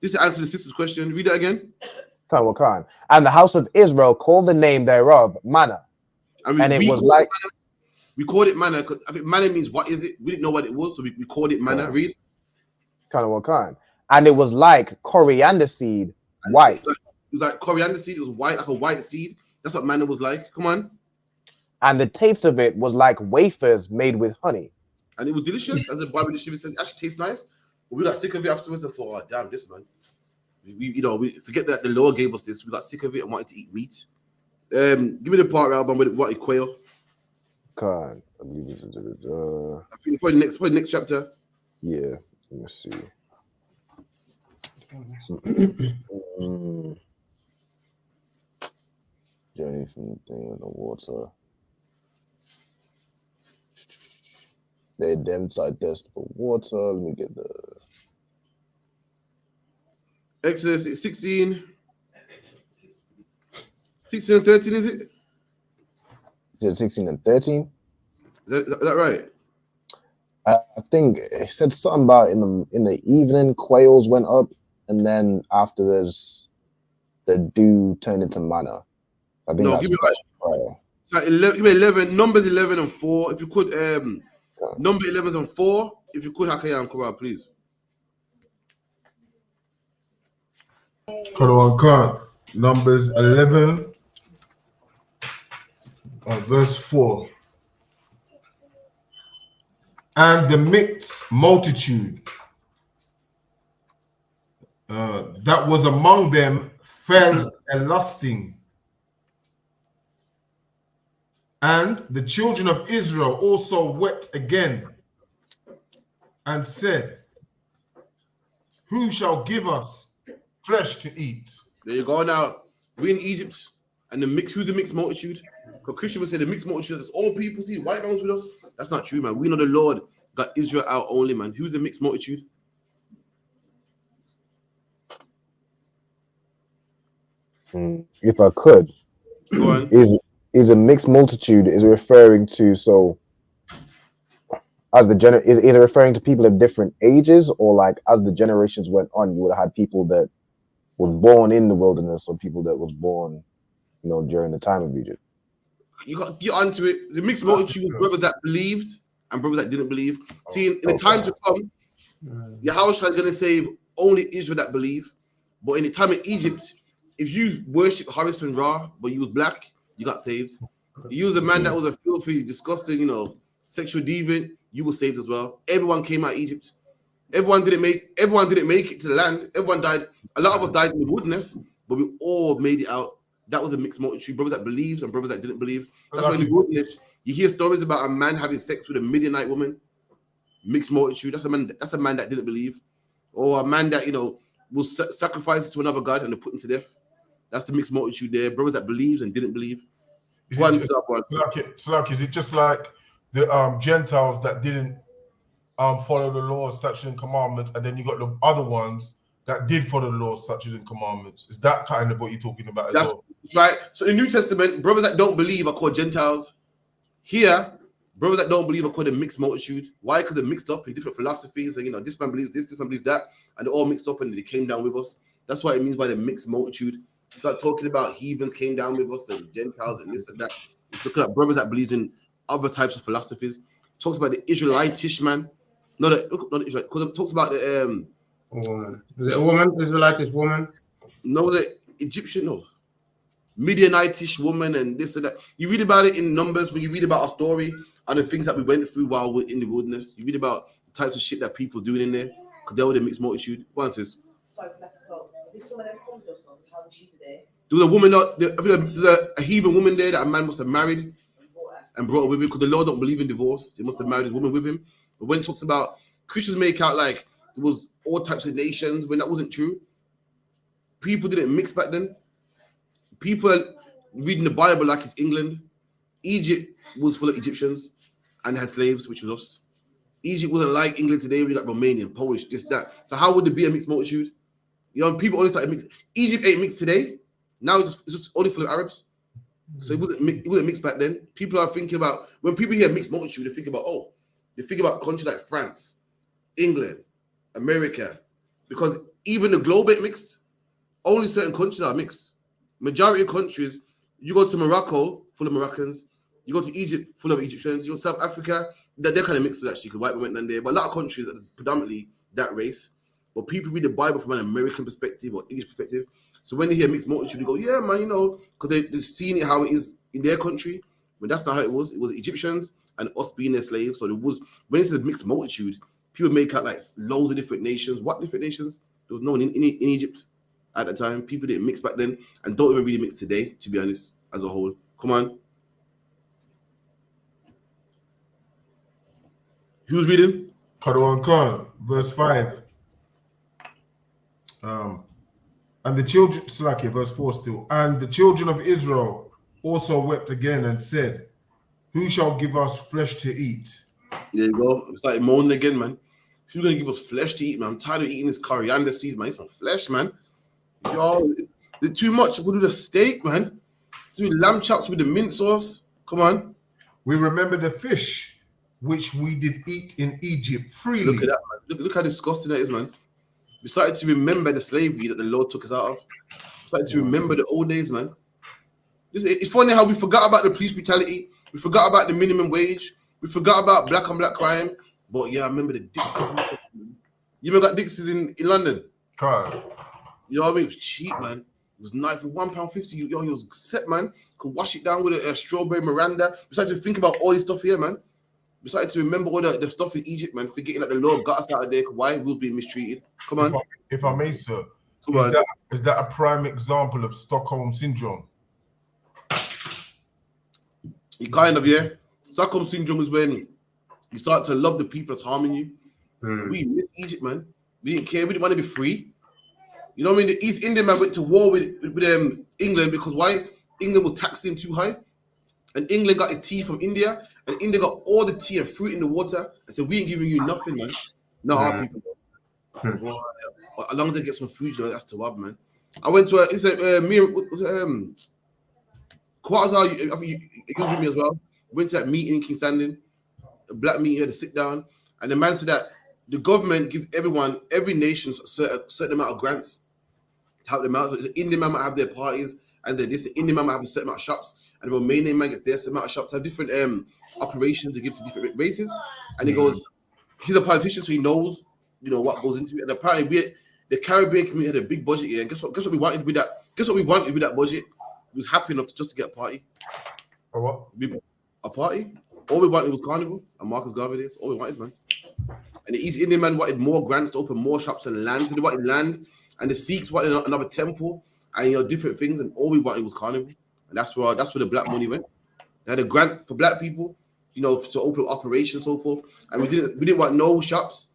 This answer the sister's question. Read that again. Come. And the house of Israel called the name thereof manna. And it was like... We called it manna because I think manna means what is it? We didn't know what it was, so we called it manna. Read. Kind. And it was like coriander seed, white. It was like coriander seed. It was white, like a white seed. That's what manna was like. Come on. And the taste of it was like wafers made with honey. And it was delicious. As the Bible says, it actually tastes nice. But we got sick of it afterwards and thought, oh, damn, this, man. We forget that the Lord gave us this. We got sick of it and wanted to eat meat. Give me the part, Alban, with what quail. Khan, I believe it's I think probably next chapter. yeah. Let me see. Journey from the thing in the water. They them side test for water. Let me get the Exodus 16 and 13, is it? Is it 16 and 13? Is that right? I think it said something about in the evening quails went up, and then after there's the dew turned into manna. I think No, that's give me prior. Like 11, give me 11. Numbers 11 and 4. If you could, number 11 and 4. If you could, Hakaya and Korah, please. Khan, Numbers 11, verse 4. And the mixed multitude that was among them fell a lusting. And the children of Israel also wept again and said, who shall give us flesh to eat? There you go. Now, we in Egypt, and who's the mixed multitude? Because Christian would say the mixed multitude is all people. See, white man's with us. That's not true, man. We know the Lord got Israel out only, man. Who's the mixed multitude? If I could, Go on. Is a mixed multitude is referring to as the is it referring to people of different ages, or like as the generations went on, you would have had people that was born in the wilderness or people that was born, during the time of Egypt? You got get onto it. The mixed multitude was brothers that believed and brothers that didn't believe. See, in the time to come, Yahweh is going to save only Israel that believe. But in the time of Egypt, if you worship Horus and Ra, but you was black, you got saved. You was a man that was a filthy, disgusting, sexual deviant, you were saved as well. Everyone came out of Egypt. Everyone didn't make it to the land. Everyone died. A lot of us died in the wilderness, but we all made it out. That was a mixed multitude, brothers that believed and brothers that didn't believe. That's why in the wilderness, you hear stories about a man having sex with a Midianite woman. Mixed multitude. That's a man that didn't believe, or a man that will sacrifice to another god and they put him to death. That's the mixed multitude there. Brothers that believed and didn't believe. Is it just like the Gentiles that didn't follow the laws, statutes, and commandments, and then you got the other ones that did follow the laws, statutes, and commandments? Is that kind of what you're talking about as well? Right. So in the New Testament, brothers that don't believe are called Gentiles. Here, brothers that don't believe are called a mixed multitude. Why? Because they're mixed up in different philosophies, and this man believes this man believes that, and they're all mixed up and they came down with us. That's what it means by the mixed multitude. Start talking about heathens came down with us and Gentiles and this and that. It's looking at brothers that believes in other types of philosophies. Talks about the Israelitish man. Not Israel, because it talks about the is it a woman? Israelitish woman? No, the Egyptian, no. Midianitish woman and this and that. You read about it in Numbers when you read about our story and the things that we went through while we're in the wilderness. You read about the types of shit that people doing in there because they were the mixed multitude. What answers? So this woman that comes us, how was she there? There was a woman, there's a heathen woman there that a man must have married and brought her with him because the Lord don't believe in divorce. He must have married this woman with him. But when it talks about Christians make out like there was all types of nations, when that wasn't true. People didn't mix back then. People reading the Bible like it's England. Egypt was full of Egyptians and had slaves, which was us. Egypt wasn't like England today. We got Romanian, Polish, this, that. So how would there be a mixed multitude? People always started mixed. Egypt ain't mixed today. Now it's just only full of Arabs. So it wasn't mixed back then. People are thinking about, when people hear mixed multitude, they think about countries like France, England, America, because even the globe ain't mixed. Only certain countries are mixed. Majority of countries, you go to Morocco, full of Moroccans. You go to Egypt, full of Egyptians. You go to South Africa, they're kind of mixed actually, because white men went down there. But a lot of countries are predominantly that race. But people read the Bible from an American perspective or English perspective. So when they hear mixed multitude, they go, yeah, man, because they're seeing it how it is in their country. But that's not how it was. It was Egyptians and us being their slaves. So when it says mixed multitude, people make out like loads of different nations. What different nations? There was no one in Egypt at the time. People didn't mix back then and don't even really mix today, to be honest, as a whole. Come on. Who's reading? Quran Khan, verse 5. And the children, Slakia, verse 4 still. And the children of Israel also wept again and said, who shall give us flesh to eat? There you go. It's like moaning again, man. If you're gonna give us flesh to eat, man, I'm tired of eating this coriander seeds, man. It's some flesh, man. Y'all, it's too much. We'll do the steak, man. Do lamb chops with the mint sauce. Come on. We remember the fish which we did eat in Egypt freely. Look at that, man. Look how disgusting that is, man. We started to remember the slavery that the Lord took us out of. We started to remember the old days, man. It's funny how we forgot about the police brutality. We forgot about the minimum wage. We forgot about black on black crime. But yeah, I remember the Dixies. You remember got Dixies in London? God. You know what I mean? It was cheap, man. It was nice for £1.50. Yo, he was set, man. Could wash it down with a strawberry Miranda. We started to think about all this stuff here, man. We started to remember all the stuff in Egypt, man. Forgetting that the Lord got us out of there. Why? We were being mistreated. Come on. If I may, sir. Come on. Is that a prime example of Stockholm Syndrome? Kind of, yeah. Stockholm Syndrome is when you start to love the people that's harming you. We miss Egypt, man. We didn't care. We didn't want to be free. You know what I mean? The East Indian man went to war with England because why? England was taxing him too high. And England got his tea from India. And India got all the tea and fruit in the water and said, we ain't giving you nothing, man. Not our people. Well, as long as they get some food, you know, that's tawab, man. I went to Quatzar, I think you with me as well. Went to that meeting in King's Landing, a black meeting, had to sit down. And the man said that the government gives every nation a certain amount of grants to help them out. So the Indian man might have their parties, and then the Indian man might have a certain amount of shops, and the Romanian man gets their certain amount of shops, have different operations to give to different races. And he goes, he's a politician, so he knows, you know, what goes into it. And apparently the Caribbean community had a big budget here. And guess what we wanted with that? Guess what we wanted with that budget? We was happy enough just to get a party. Or what? A party. All we wanted was Carnival and Marcus Garvey. That's all we wanted, man. And the East Indian man wanted more grants to open more shops and land. So they wanted land, and the Sikhs wanted another temple, and you know, different things. And all we wanted was Carnival, and that's where the black money went. They had a grant for black people, you know, to open operations and so forth. And we didn't want no shops,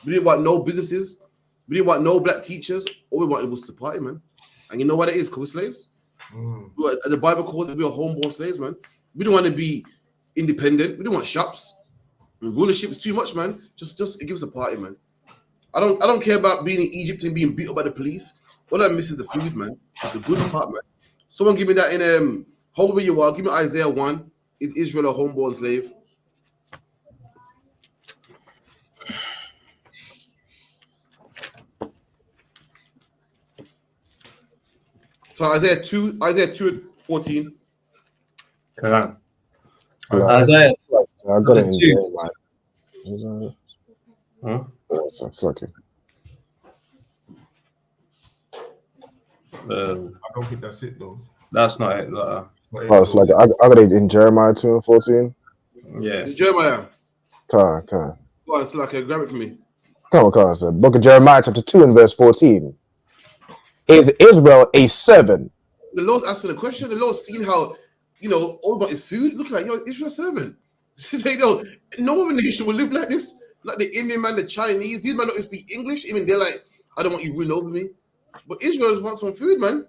we didn't want no businesses, we didn't want no black teachers. All we wanted was to party, man. And you know what it is? Because we're slaves. The Bible calls it we are homeborn slaves, man. We don't want to be independent. We don't want shops. And rulership is too much, man. Just it gives a party, man. I don't care about being in Egypt and being beat up by the police. All I miss is the food, man. The good part, man. Someone give me that in hold where you are. Give me Isaiah 1. Is Israel a homeborn slave? So Isaiah 2:14. Isaiah. I got it in Jeremiah. Huh? It's okay. I don't think that's it though. That's not it. It's like I got it in Jeremiah 2:14. Yeah. Jeremiah. Come Go on, so like, grab it for me. Come on, sir. Book of Jeremiah, chapter 2 and verse 14. Is Israel a servant? The Lord's asking a question. The Lord's seen how, you know, all about his food. Looking like, yo, Israel's a servant. No other nation will live like this. Like the Indian man, the Chinese. These men don't speak English. Even they're like, I don't want you ruling over me. But Israel wants some food, man.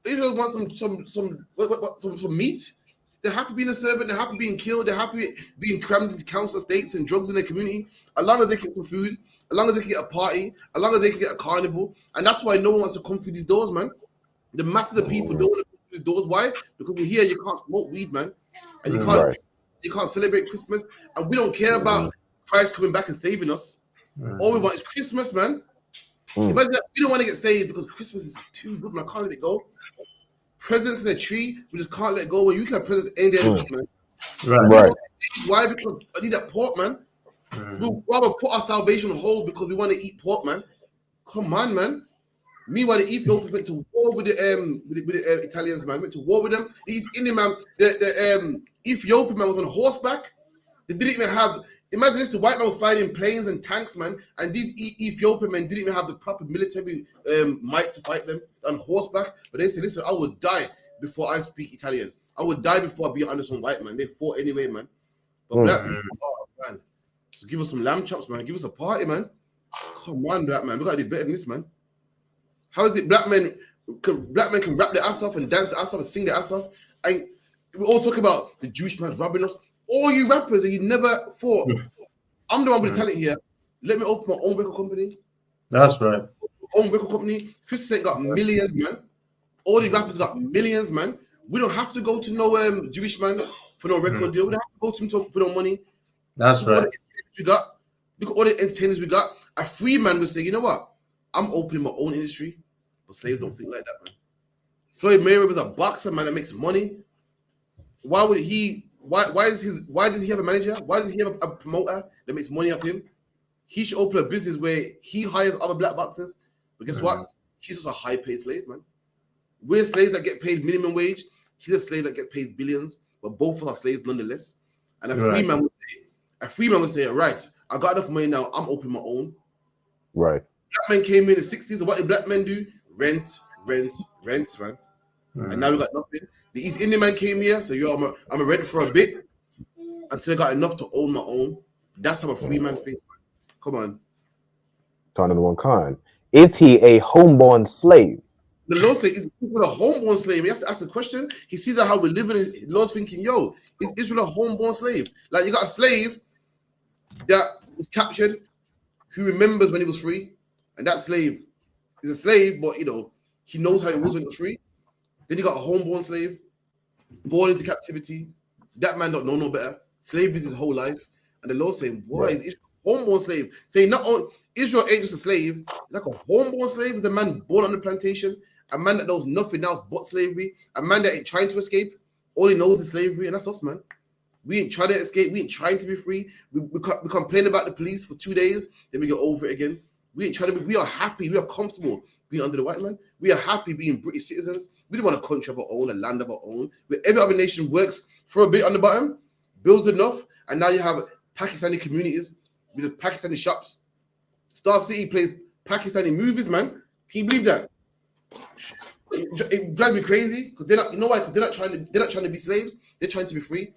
Israel wants some meat. They're happy being a servant. They're happy being killed. They're happy being crammed into council estates and drugs in their community. As long as they get some food, as long as they can get a party, as long as they can get a carnival. And that's why no one wants to come through these doors, man. The masses of people don't want to come through these doors. Why? Because we're here, you can't smoke weed, man. And you can't celebrate Christmas. And we don't care about Christ coming back and saving us. All we want is Christmas, man. Imagine that we don't want to get saved because Christmas is too good, man. I can't let it go. Presents in a tree, we just can't let go. When you can have presents any day of the week, man. Right. Why? Because I need that pork, man. We'll rather put our salvation on hold because we want to eat pork, man. Come on, man. Meanwhile, the Ethiopians went to war with the Italians, man. Went to war with them. These Indian man, the Ethiopian man was on horseback. They didn't even have. Imagine this: the white man was fighting planes and tanks, man, and these Ethiopian men didn't even have the proper military might to fight them on horseback. But they said, "Listen, I would die before I speak Italian. I would die before I be under some white man." They fought anyway, man. But black people, oh man, Just give us some lamb chops, man. Give us a party, man. Come on, black man. We gotta do better than this, man. How is it black men can rap their ass off and dance their ass off and sing their ass off? And we all talk about the Jewish man's robbing us. All you rappers, and you never thought, I'm the one with the talent here. Let me open my own record company. That's right. Own record company. 50 Cent got millions, man. All these rappers got millions, man. We don't have to go to no Jewish man for no record deal. We don't have to go to him for no money. That's right. Look at all the entertainers we got. A free man would say, you know what? I'm opening my own industry. But slaves don't think like that, man. Floyd Mayweather's a boxer, man, that makes money. Why would he? Why does he have a manager? Why does he have a promoter that makes money off him? He should open a business where he hires other black boxers. But guess what? He's just a high-paid slave, man. We're slaves that get paid minimum wage. He's a slave that gets paid billions. But both of us are slaves nonetheless. And a free man would say, right, I got enough money now. I'm opening my own. Right. Black men came in the 60s. And what did black men do? Rent, man. And now we got nothing. The East Indian man came here, so I'm a rent for a bit until I got enough to own my own. That's how a free man thinks, man. Come on. Turn to one kind. Is he a homeborn slave? The Lord says, is Israel a homeborn slave? He has to ask the question. He sees how we're living. The Lord's thinking, yo, is Israel a homeborn slave? Like, you got a slave that was captured who remembers when he was free, and that slave is a slave, but, he knows how it was when he was free. Then you got a homeborn slave, born into captivity. That man don't know no better. Slave is his whole life. And the Lord saying, boy, is Israel a homeborn slave? Saying not only Israel ain't just a slave, it's like a homeborn slave is a man born on the plantation, a man that knows nothing else but slavery, a man that ain't trying to escape. All he knows is slavery, and that's us, man. We ain't trying to escape. We ain't trying to be free. We complain about the police for 2 days, then we get over it again. We ain't trying to be, we are happy, we are comfortable being under the white man. We are happy being British citizens. We don't want a country of our own, a land of our own, where every other nation works for a bit on the bottom, builds enough, and now you have Pakistani communities with the Pakistani shops. Star City plays Pakistani movies, man. Can you believe that? It drives me crazy because they're not, you know why? Because they're not trying to be slaves. They're trying to be free.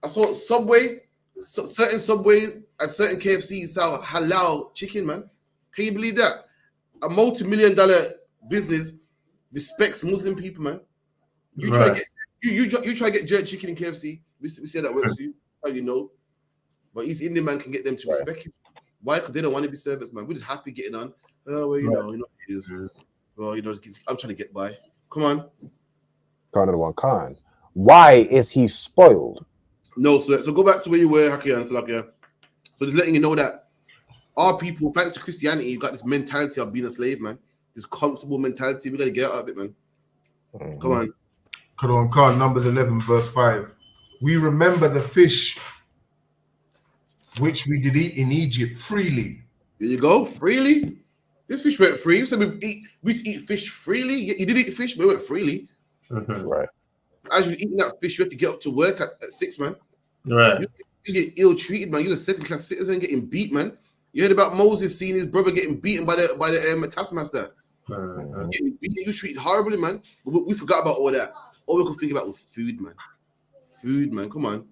I saw certain Subways and certain KFCs sell halal chicken, man. Can you believe that? A multi-million-dollar business respects Muslim people, man. You try to get jerk chicken in KFC. We say that works for you. How you know? But East Indian man can get them to respect it. Why? Because they don't want to be servants, man. We're just happy getting on. Oh, well, you know it is. Well, I'm trying to get by. Come on. Kind of one kind. Why is he spoiled? No, so go back to where you were, Haki and Salakia. So just letting you know that our people, thanks to Christianity, got this mentality of being a slave, man. This comfortable mentality. We got to get out of it, man. Come on. Quran Khan, Numbers 11, verse 5. We remember the fish which we did eat in Egypt freely. There you go, freely. This fish went free. So we eat fish freely. You did eat fish, but it went freely. Right. As you're eating that fish, you have to get up to work at 6, man. Right. You get ill-treated, man. You're a second-class citizen getting beat, man. You heard about Moses seeing his brother getting beaten by the taskmaster. Getting beaten. You treated horribly, man. We forgot about all that. All we could think about was food, man. Food, man. Come on.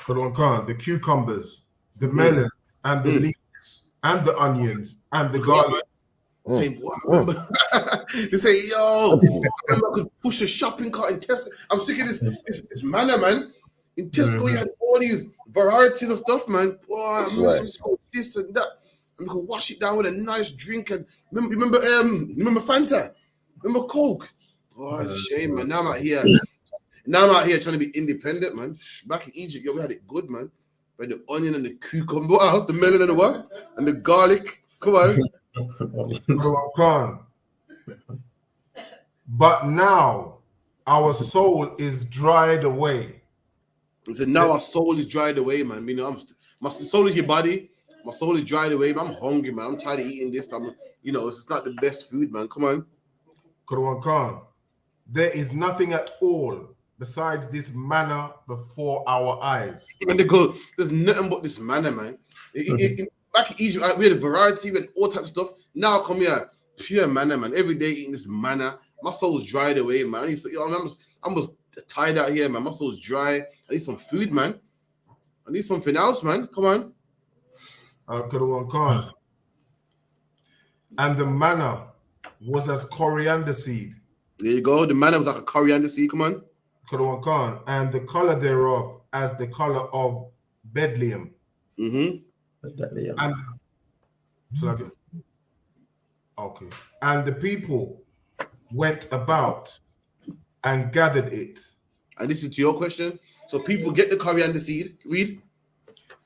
Quran Khan, the cucumbers, the melon, and the leeks, and the onions, and the garlic. Saying, boy, I remember. They say, yo, I remember I could push a shopping cart in Tesco. I'm sick of this manner, man. In Tesco, you had all these varieties of stuff, man. Boy, I miss this and that. And we could wash it down with a nice drink. And remember Fanta? Remember Coke? Oh, it's a shame, man. Now I'm out here. Trying to be independent, man. Back in Egypt, yo, we had it good, man. We had the onion and the cucumber. What else? The melon and the what? And the garlic. Come on. But now our soul is dried away. He said, now our soul is dried away, man. My soul is your body. My soul is dried away. Man, I'm hungry, man. I'm tired of eating this. It's not the best food, man. Come on. Quran Khan, there is nothing at all besides this manna before our eyes. And they go, there's nothing but this manna, man. Back in Egypt, we had a variety, we had all types of stuff. Now I come here, pure manna, man. Every day eating this manna. My soul's dried away, man. I'm just tired out here, man. My soul's dry. I need some food, man. I need something else, man. Come on. Could have one con. And the manna was as coriander seed. There you go. The manna was like a coriander seed. Come on. Could have one con. And the color thereof as the color of Bedlium. Mm-hmm. And okay. And the people went about and gathered it. And this is to your question. So people get the coriander seed. Read.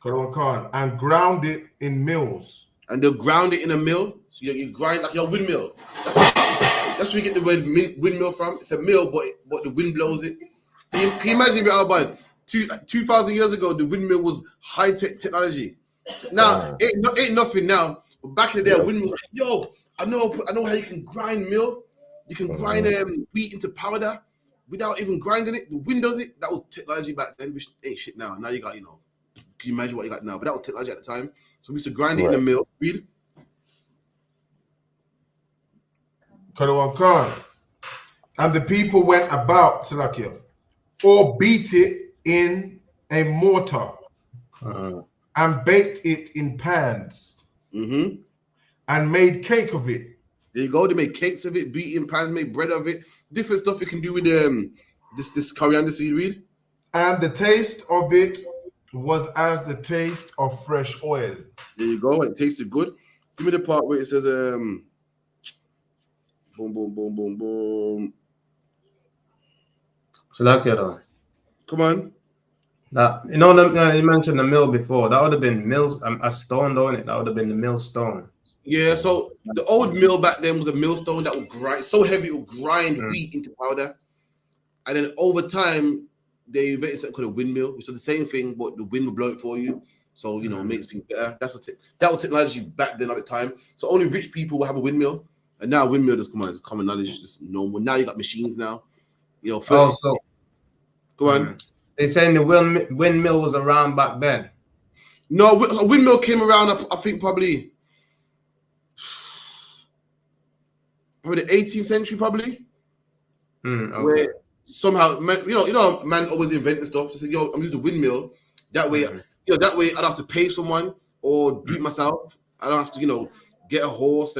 And ground it in mills. And they'll ground it in a mill. So you grind like your windmill. That's where you get the word windmill from. It's a mill, but the wind blows it. Can you imagine, Albert? 2,000 years ago, the windmill was high-tech technology. Now, ain't nothing now. But back in the day, a windmill was like, yo, I know how you can grind mill. You can grind wheat into powder without even grinding it. The wind does it. That was technology back then, which ain't shit now. Now you got, can you imagine what you got now? But that was technology at the time. So we used to grind it in a mill. Read. And the people went about, Salakia, or beat it in a mortar and baked it in pans and made cake of it. There you go. They made cakes of it, beat it in pans, made bread of it. Different stuff you can do with this coriander seed. Read. And the taste of it was as the taste of fresh oil. There you go. It tasted good. Give me the part where it says boom, boom, boom, boom, boom. So like it on. Come on. That you mentioned the mill before. That would have been mills. A stone, don't it? That would have been the millstone. Yeah. So the old mill back then was a millstone that would grind so heavy it would grind wheat into powder, and then over time they invented something called a windmill, which is the same thing, but the wind will blow it for you. So it makes things better. That was technology back then at the time. So only rich people will have a windmill, and now windmill just come on, it's common knowledge, just normal. Now you got machines now. Go on. They're saying the windmill was around back then. No, a windmill came around. I think probably the 18th century, probably. Okay. Where somehow, man, man always inventing stuff. So say, yo, I'm using a windmill. That way, that way I don't have to pay someone or do it myself. I don't have to, get a horse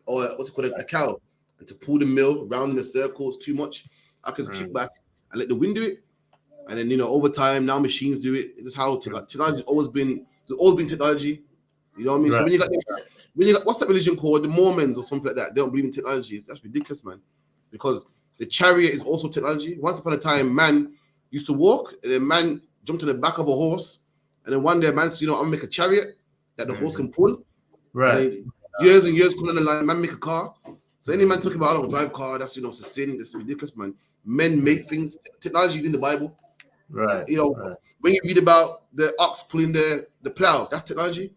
or what's it called, a cow, and to pull the mill around in a circle. It's too much. I can just kick back and let the wind do it. And then, over time, now machines do it. It's how technology has always been. There's always been technology. You know what I mean? Right. So when you got what's that religion called? The Mormons or something like that. They don't believe in technology. That's ridiculous, man. Because the chariot is also technology. Once upon a time, man used to walk, and then man jumped on the back of a horse, and then one day, man said, I'm gonna make a chariot that the horse can pull. Right. Years and years coming down the line, man make a car. So any man talking about I don't drive car, that's it's a sin. It's ridiculous, man. Men make things. Technology is in the Bible. Right. When you read about the ox pulling the plow, that's technology.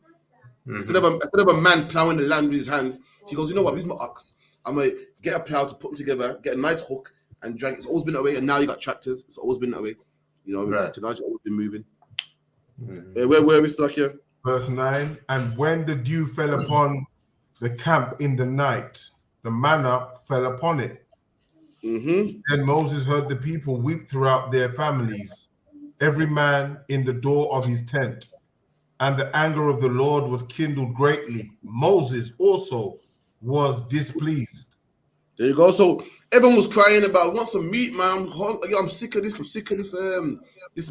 Instead of a man plowing the land with his hands, he goes, you know what? Here's my ox. I'm gonna get a plow to put them together, get a nice hook, and drag. It's always been that way, and now you got tractors. It's always been that way. Technology always been moving. Where are we stuck here? Verse 9. And when the dew fell upon the camp in the night, the manna fell upon it. Then Moses heard the people weep throughout their families, every man in the door of his tent. And the anger of the Lord was kindled greatly. Moses also was displeased. There you go. So everyone was crying about, want some meat, man. I'm sick of this. I'm sick of this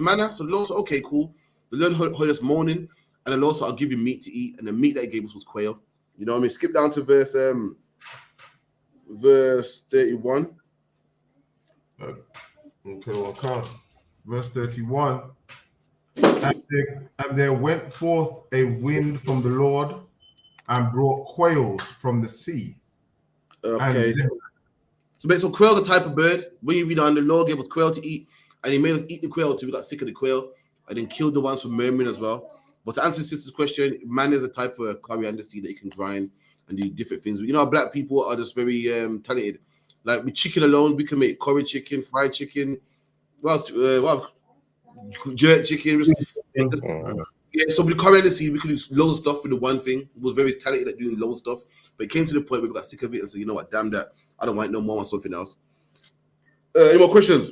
manna. So the Lord said, okay, cool. The Lord heard us moaning, and the Lord said, I'll give you meat to eat. And the meat that he gave us was quail. You know what I mean? Skip down to verse 31. Verse 31. And there went forth a wind from the Lord and brought quails from the sea. Okay. So quail's a type of bird. When you read on, the Lord gave us quail to eat, and he made us eat the quail till we got sick of the quail, and then killed the ones from murmuring as well. But to answer sister's question, man is a type of coriander seed that you can grind and do different things. Black people are just very talented. Like with chicken alone, we can make curry chicken, fried chicken, jerk chicken. Yeah, so with coriander seed, we could do loads of stuff with the one thing. It was very talented at doing loads of stuff, but it came to the point where we got sick of it and said, you know what, damn that, I don't want no more on something else. Any more questions?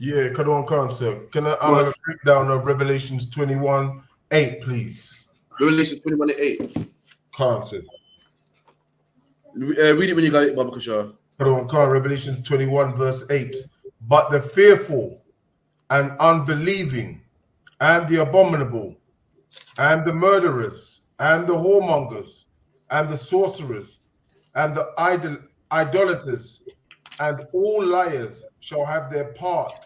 Yeah, Kadwan Khan, sir. Can I have a breakdown of Revelations 21:8, please? Revelation 21:8. Khan, sir. Read it when you got it, Baba Kushar. Kadwan Khan, Revelations 21, verse 8. But the fearful and unbelieving and the abominable and the murderers and the whoremongers and the sorcerers and the idolaters and all liars shall have their part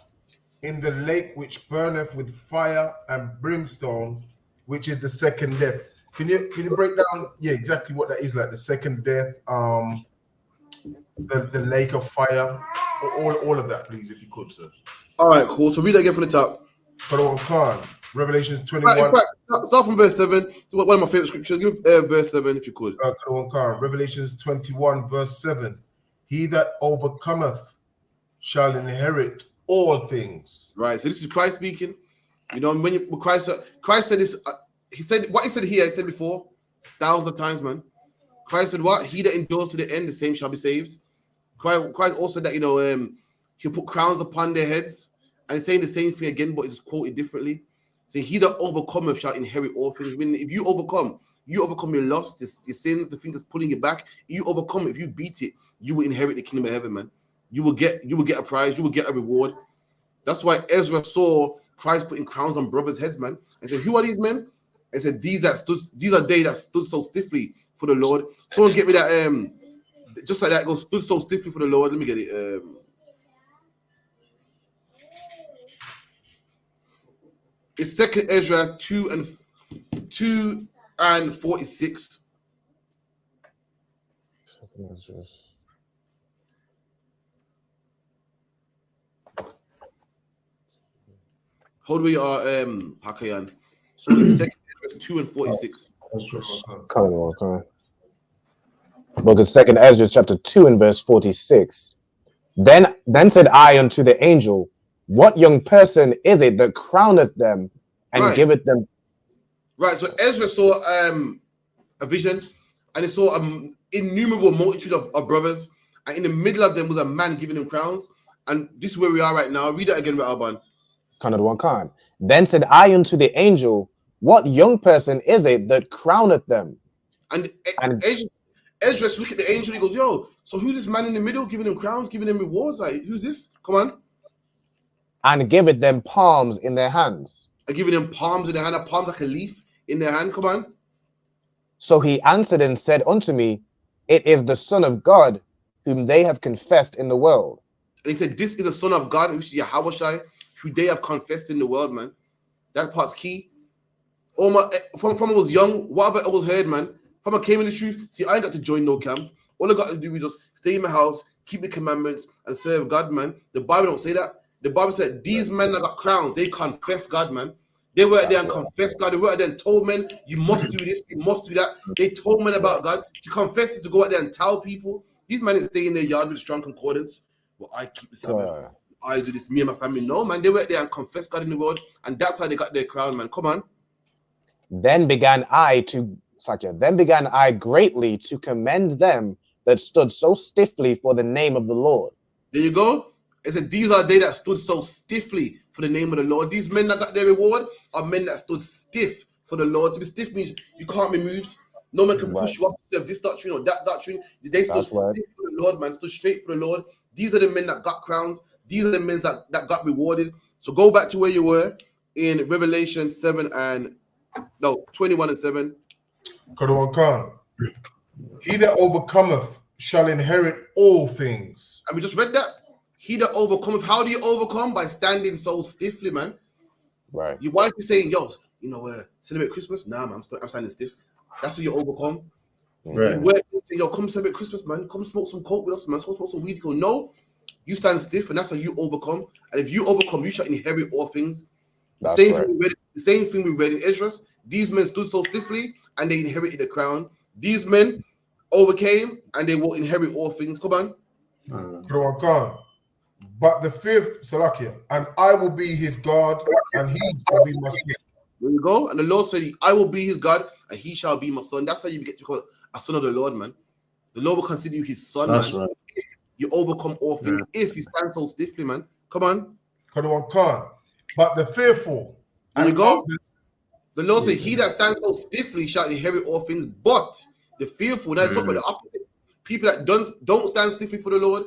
in the lake which burneth with fire and brimstone, which is the second death. Can you break down exactly what that is, like the second death, the lake of fire, all of that, please, if you could, sir. All right, cool. So read that again from the top. Khan, Revelations 21. In fact, start from verse 7. One of my favorite scriptures. Give verse 7 if you could. Khan, Revelations 21, verse 7. He that overcometh shall inherit all things. Right. So this is Christ speaking. You know, when Christ said this, he said what he said here, he said before, thousands of times, man. Christ said what? He that endures to the end, the same shall be saved. Christ also said that, you know, he'll put crowns upon their heads. And he's saying the same thing again, but it's quoted differently. So he that overcometh shall inherit all things. I mean, if you overcome your lust, your sins, the thing that's pulling you back. You overcome it. If you beat it, you will inherit the kingdom of heaven, man. You will get a prize. You will get a reward. That's why Ezra saw Christ putting crowns on brothers' heads, man. And said, "Who are these men?" And said, "These are they that stood so stiffly for the Lord." Someone get me that. Just like that, it goes, stood so stiffly for the Lord. Let me get it. It's 2 Ezra 2 and 46. Hold where you are, Hakayan. So 2 Ezra 2 and 46. Come on. Book of 2 Ezra chapter 2 and verse 46. Then said I unto the angel, what young person is it that crowneth them and giveth them? Right, so Ezra saw a vision, and he saw innumerable multitude of brothers, and in the middle of them was a man giving them crowns. And this is where we are right now. Read that again, Alban. Khan. Then said I unto the angel, what young person is it that crowneth them? And Ezra look at the angel, he goes, yo, so who's this man in the middle giving them crowns, giving them rewards? Like, who's this? Come on. And giveth them palms in their hands. And giving them palms in their hand, a palm like a leaf in their hand. Come on. So he answered and said unto me, it is the Son of God, whom they have confessed in the world. And he said, this is the Son of God, which is Yahushua, who they have confessed in the world, man. That part's key. From I was young, whatever I was heard, man. From I came in the truth, see, I ain't got to join no camp. All I got to do is just stay in my house, keep the commandments, and serve God, man. The Bible don't say that. The Bible said these men that got crowns, they confess God, man. They were there and confessed God. They were there and told men, you must do this, you must do that. They told men about God. To confess is to go out there and tell people. These men didn't stay in their yard with strong concordance. Well, I keep the Sabbath. I do this, me and my family. No, man, they were there and confessed God in the world. And that's how they got their crown, man. Come on. Then began I greatly to commend them that stood so stiffly for the name of the Lord. There you go. It said, these are they that stood so stiffly for the name of the Lord. These men that got their reward are men that stood stiff for the Lord. To be stiff means you can't be moved. No man can push you up to serve this doctrine or that doctrine. They stood stiff for the Lord, man. Stood straight for the Lord. These are the men that got crowns. These are the men that got rewarded. So go back to where you were in Revelation 21 and 7. Khan. He that overcometh shall inherit all things. And we just read that. He that overcometh. How do you overcome? By standing so stiffly, man. Right. Your wife is saying, yo, celebrate Christmas? Nah, man, I'm standing stiff. That's how you overcome. Right. You say, yo, come celebrate Christmas, man. Come smoke some coke with us, man. Come smoke some weed. You go, no. You stand stiff, and that's how you overcome. And if you overcome, you shall inherit all things. The same thing we read in Ezra. These men stood so stiffly, and they inherited the crown. These men overcame, and they will inherit all things. Come on. Khan. But the fifth, Salakia, and I will be his God, and he shall be my son. There you go. And the Lord said, I will be his God, and he shall be my son. That's how you get to call a son of the Lord, man. The Lord will consider you his son, That's man. right. If you overcome all things. If you stand so stiffly, man. Come on. Kadwan Khan. But the fearful. There you go. The Lord said, he that stands so stiffly shall inherit all things, but the fearful. Now talk about the opposite. People that don't stand stiffly for the Lord.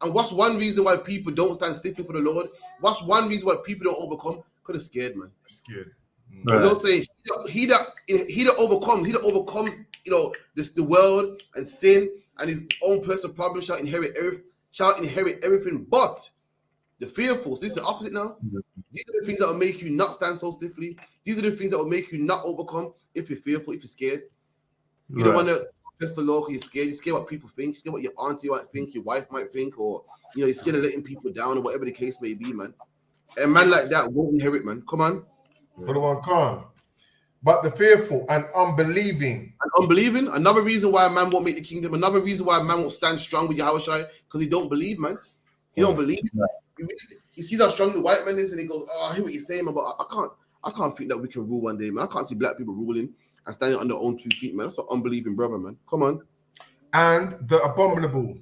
And what's one reason why people don't stand stiffly for the Lord? What's one reason why people don't overcome? Because they're scared, man. Scared. The Lord say, he that overcomes, the world and sin and his own personal problems shall inherit everything, but the fearful. So this is the opposite now. These are the things that will make you not stand so stiffly. These are the things that will make you not overcome if you're fearful, if you're scared. You don't want to confess the Lord because you're scared. You're scared what people think. You're scared what your auntie might think, your wife might think, or you're scared of letting people down or whatever the case may be, man. A man like that won't inherit, man. Come on. Kadwan Khan. But the fearful and unbelieving. Another reason why a man won't make the kingdom. Another reason why a man won't stand strong with Yahushua, because he don't believe, man. He don't believe. He sees how strong the white man is, and he goes, "Oh, I hear what you're saying, man, but I can't think that we can rule one day, man. I can't see black people ruling and standing on their own 2 feet, man. That's an unbelieving brother, man. Come on." And the abominable.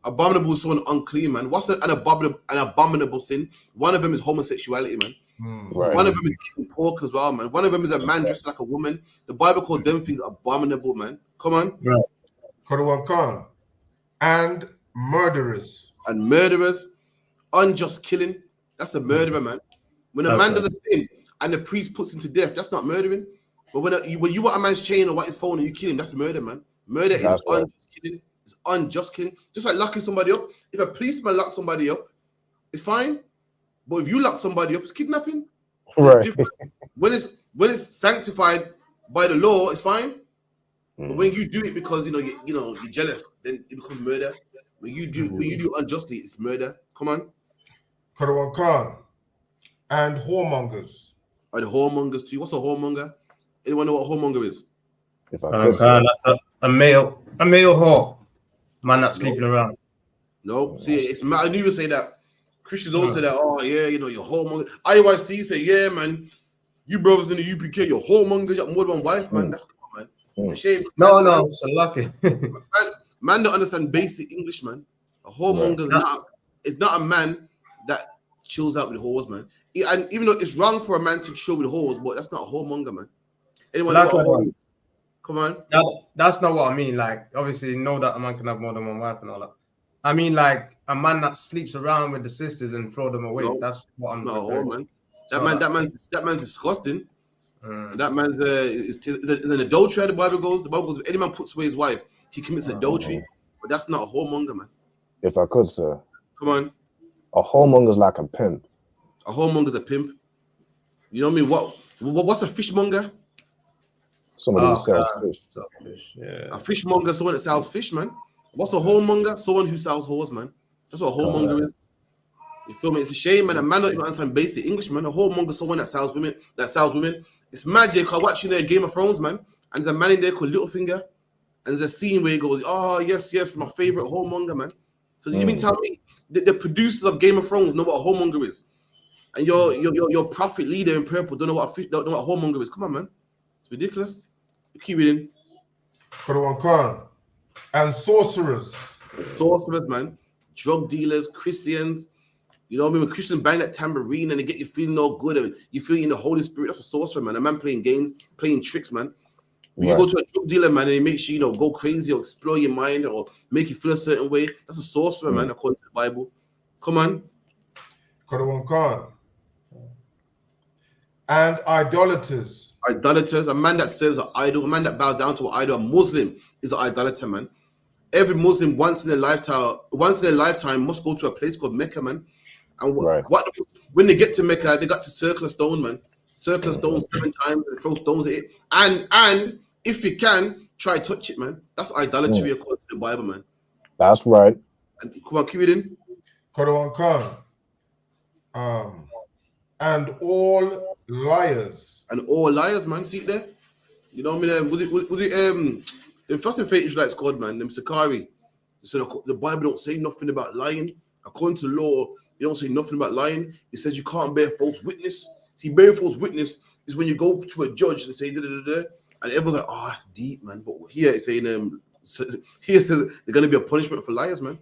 Abominable is someone unclean, man. What's an abominable sin? One of them is homosexuality, man. One of them is eating pork as well, man. One of them is a man dressed like a woman. The Bible called them things abominable, man. Come on. Kadwan Khan. And murderers. Unjust killing. That's a murderer, man. When a man does a sin and the priest puts him to death, that's not murdering. But when you want a man's chain or what his phone and you kill him, that's murder, man. Murder is unjust killing. It's unjust killing. Just like locking somebody up. If a policeman locks somebody up, it's fine. But if you lock somebody up, it's kidnapping. Right. When it's sanctified by the law, it's fine. But when you do it because you're jealous, then it becomes murder. When you do unjustly, it's murder. Come on. Kadwan Khan. And whoremongers. The whoremongers too. What's a whoremonger? Anyone know what a whoremonger is? That's a male whore. Man that's sleeping around. No, see, I knew you would say that. Christians all say that. Oh yeah, you're whoremonger. IYC say, yeah, man. You brothers in the UPK, you're whoremonger. You got more than one wife, man. That's cool, man. It's a shame. No, so lucky. Man don't understand basic English, man. A whoremonger is not a man that chills out with whores, man. And even though it's wrong for a man to chill with whores, but that's not a whoremonger, man. Anyone know what a whore is? Come on. That's not what I mean. Like, obviously, you know that a man can have more than one wife and all that. I mean, like a man that sleeps around with the sisters and throw them away. No, that's what I'm not a whore, man. That man's disgusting. That man's an adultery. The Bible goes, if any man puts away his wife, he commits adultery. But that's not a whoremonger, man. If I could, sir. Come on. A whoremonger's like a pimp. A whoremonger's a pimp. You know what I mean? What's a fishmonger? Somebody who sells fish. Yeah. A fishmonger is someone that sells fish, man. What's a whoremonger? Someone who sells whores, man. That's what a whoremonger is. You feel me? It's a shame, man. A man don't even understand basic English, man. A whoremonger is someone that sells women. It's magic. I'm watching Game of Thrones, man. And there's a man in there called Littlefinger. And there's a scene where he goes, "Oh, yes, my favorite whoremonger, man." So you mean tell me the producers of Game of Thrones know what a whoremonger is? And your prophet leader in purple don't know what a whoremonger is. Come on, man. It's ridiculous. You keep reading. Kadwan Khan. And sorcerers, man. Drug dealers, Christians. You know what I mean? When Christians bang that tambourine and they get you feeling all good and you feel in the Holy Spirit, that's a sorcerer, man. A man playing games, playing tricks, man. When you go to a drug dealer, man, and he makes you, go crazy or explore your mind or make you feel a certain way, that's a sorcerer, man, according to the Bible. Come on. Kadwan Khan. And idolaters. A man that serves an idol, a man that bows down to an idol, a Muslim is an idolater, man. Every Muslim once in their lifetime must go to a place called Mecca, man. And when they get to Mecca, they got to circle a stone, man. Circle a stone 7 times and throw stones at it. And if you can, try touch it, man. That's idolatry according to the Bible, man. That's right. And come on, keep it in. Kadwan Khan. And all liars. And all liars, man. See it there? You know what I mean? Was it the First and Faith Israelites called, man, them Sakari. So the Bible don't say nothing about lying. According to the law, it don't say nothing about lying. It says you can't bear false witness. See, bearing false witness is when you go to a judge and say da-da-da-da, and everyone's like, oh, that's deep, man. But here it's saying here it says there's gonna be a punishment for liars, man.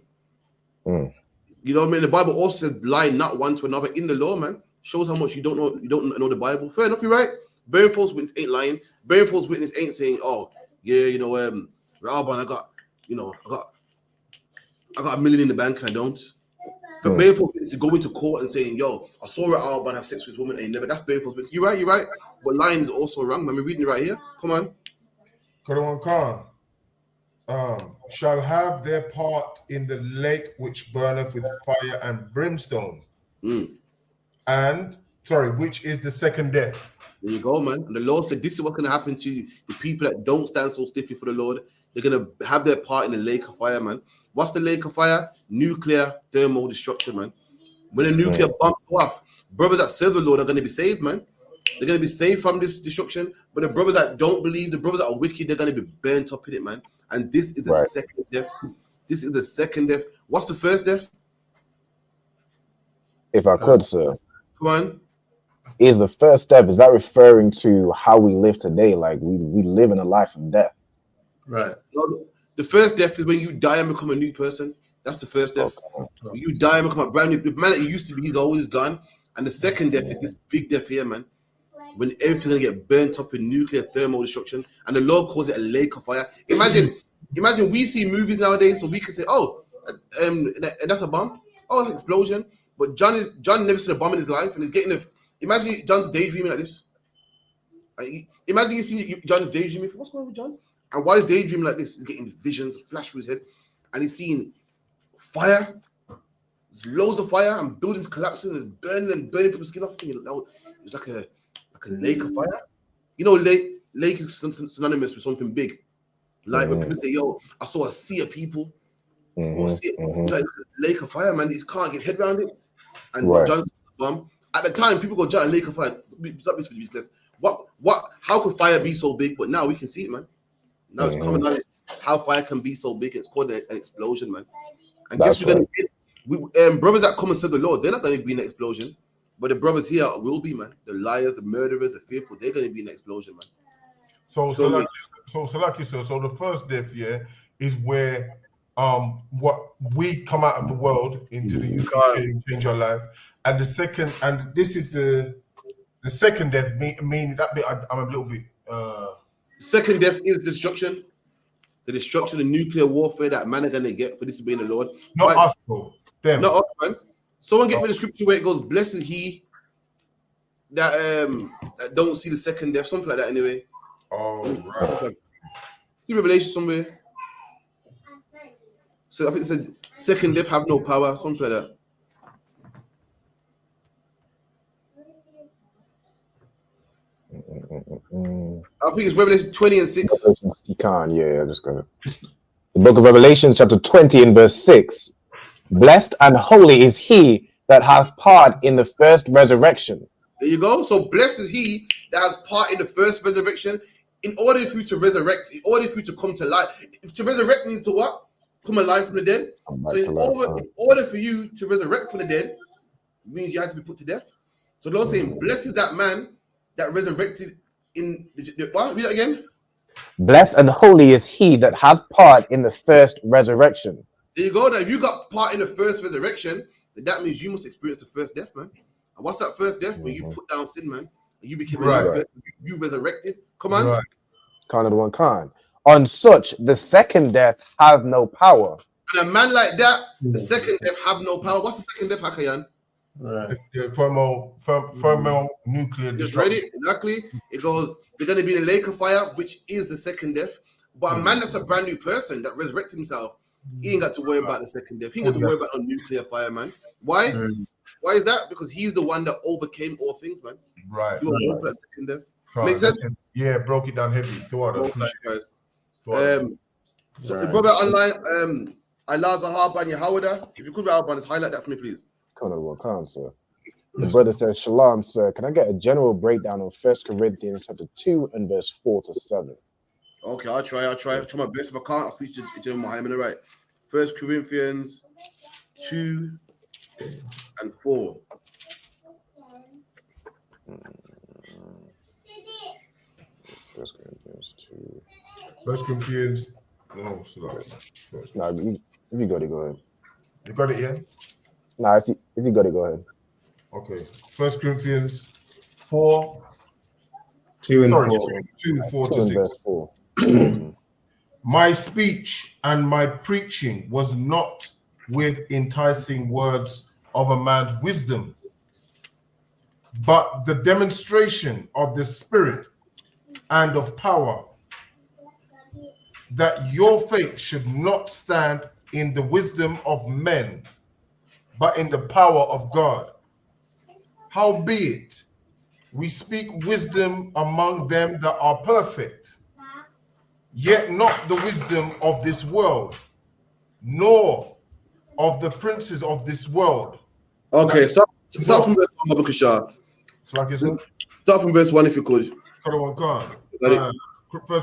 You know what I mean? The Bible also says lie not one to another in the law, man. Shows how much you don't know the Bible. Fair enough, you're right. Bearing false witness ain't lying. Bearing false witness ain't saying, oh, yeah, Alban, I got $1 million in the bank and I don't. For bearing false witness to go into court and saying, yo, I saw Alban have sex with this woman and he never, that's bearing false witness. You're right. But lying is also wrong, man. We're reading it right here. Come on. Karawan Khan. Shall have their part in the lake which burneth with fire and brimstone. And, which is the second death. There you go, man. And the Lord said, this is what's going to happen to the people that don't stand so stiffly for the Lord. They're going to have their part in the lake of fire, man. What's the lake of fire? Nuclear thermal destruction, man. When a nuclear bomb go off, brothers that serve the Lord are going to be saved, man. They're going to be saved from this destruction. But the brothers that don't believe, the brothers that are wicked, they're going to be burnt up in it, man. And this is the second death. This is the second death. What's the first death? If I could, sir. Come on. Is the first death, is that referring to how we live today? Like we live in a life of death. Right. No, the first death is when you die and become a new person. That's the first death. Okay. You die and become a brand new. The man that you used to be, he's always gone. And the second death is this big death here, man. When everything's gonna get burnt up in nuclear thermal destruction, and the Lord calls it a lake of fire. Imagine we see movies nowadays, so we can say, oh, and that's a bomb, oh, explosion. But John never seen a bomb in his life, and he's getting imagine John's daydreaming like this. Imagine you see John's daydreaming. What's going on with John? And while he's daydreaming like this, he's getting visions flash through his head, and he's seeing fire. There's loads of fire, and buildings collapsing, and burning people's skin off. It's like a lake of fire. You know, lake is synonymous with something big. Like when people say, yo, I saw a sea of people. Or it's like a lake of fire, man. He can't get head around it. And John's bomb. At the time, people go, John, lake of fire. How could fire be so big? But now we can see it, man. Now it's common knowledge how fire can be so big. It's called an explosion, man. And guess we're gonna get brothers that come and serve the Lord, they're not gonna be in the explosion. But the brothers here will be, man. The liars, the murderers, the fearful, they're going to be in the explosion, man. So the first death, is where what we come out of the world into the UPK and change our life. And the second, and this is the second death, meaning that bit I'm a little bit second death is destruction. The destruction of nuclear warfare that man are going to get for disobeying the Lord. Not us, though. Them. Not us, man. Someone get me the scripture where it goes, blessed he that don't see the second death, something like that anyway. Oh, right. See Revelation somewhere. So I think it said second death have no power, something like that. I think it's Revelation 20 and 6. You can't, I'm just gonna. The book of Revelation, chapter 20 and verse 6. Blessed and holy is he that hath part in the first resurrection. There you go. So blessed is he that has part in the first resurrection. In order for you to resurrect, in order for you to come to life, to resurrect means to what? Come alive from the dead. So in order for you to resurrect from the dead, means you have to be put to death. So the Lord saying, blessed is that man that resurrected in the what? Read that again. Blessed and holy is he that hath part in the first resurrection. There you go. Now, if you got part in the first resurrection, then that means you must experience the first death, man. And what's that first death? When you put down sin, man, and you became a new person, you resurrected. Come on. Khan of the one Khan. On such, the second death have no power. And a man like that, the second death have no power. What's the second death, Hakayan? The thermonuclear Just destruction. read it, exactly. It goes, they're going to be in a lake of fire, which is the second death. But a man that's a brand new person that resurrected himself, he ain't got to worry about the second death. He ain't got to worry about no nuclear fire, man. Why? Why is that? Because he's the one that overcame all things, man. Right. He won't for that second death. Make sense? Yeah, broke it down heavy. Both sides, guys. So the brother online, Allah Zahaban Yahawada. If you could just highlight that for me, please. Come, sir. The brother says, Shalom, sir. Can I get a general breakdown of 1 Corinthians chapter 2 and verse 4 to 7? Okay, I'll try. I'll try my best. If I can't, I'll speak to General Muhammad. Right. 1 Corinthians 2 and 4. First Corinthians 2. First Corinthians. No, if you got it, go ahead. You got it, yeah? Nah, if you got it, go ahead. Okay. 1 Corinthians 4. 2 and Sorry, 4. 2, 4 2 to and 6. verse 4. My speech and my preaching was not with enticing words of a man's wisdom, but the demonstration of the Spirit and of power, that your faith should not stand in the wisdom of men, but in the power of God. Howbeit, we speak wisdom among them that are perfect, yet not the wisdom of this world, nor of the princes of this world. Okay, start from verse 1, Baba Kishar. Start from verse 1 if you could. 1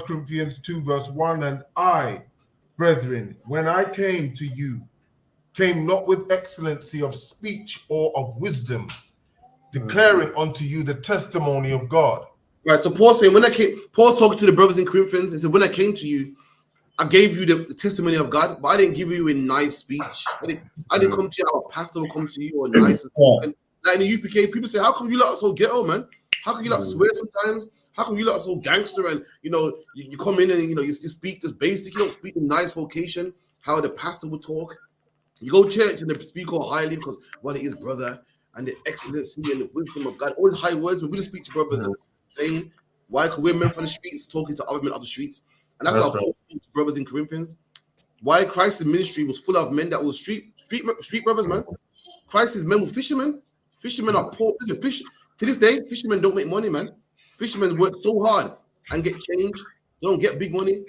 Corinthians 2 verse 1, and I, brethren, when I came to you, came not with excellency of speech or of wisdom, declaring unto you the testimony of God. Right, so Paul saying, Paul talking to the brothers in Corinthians, he said, when I came to you, I gave you the testimony of God, but I didn't give you a nice speech. I didn't come to you, our pastor will come to you or nice. Like in the UPK, people say, how come you lot are so ghetto, man? How come you lot swear sometimes? How come you lot are so gangster and, you come in and, you speak this basic, you don't speak the nice vocation, how the pastor would talk. You go to church and they speak all highly because what it is, brother, and the excellency and the wisdom of God. All these high words, when we just speak to brothers that's saying, why? Because we're men from the streets talking to other men of the streets. And that's how Paul spoke to brothers in Corinthians. Why Christ's ministry was full of men that was street brothers, man. Christ's men were fishermen. Fishermen are poor. Fish, to this day, fishermen don't make money, man. Fishermen work so hard and get change. They don't get big money.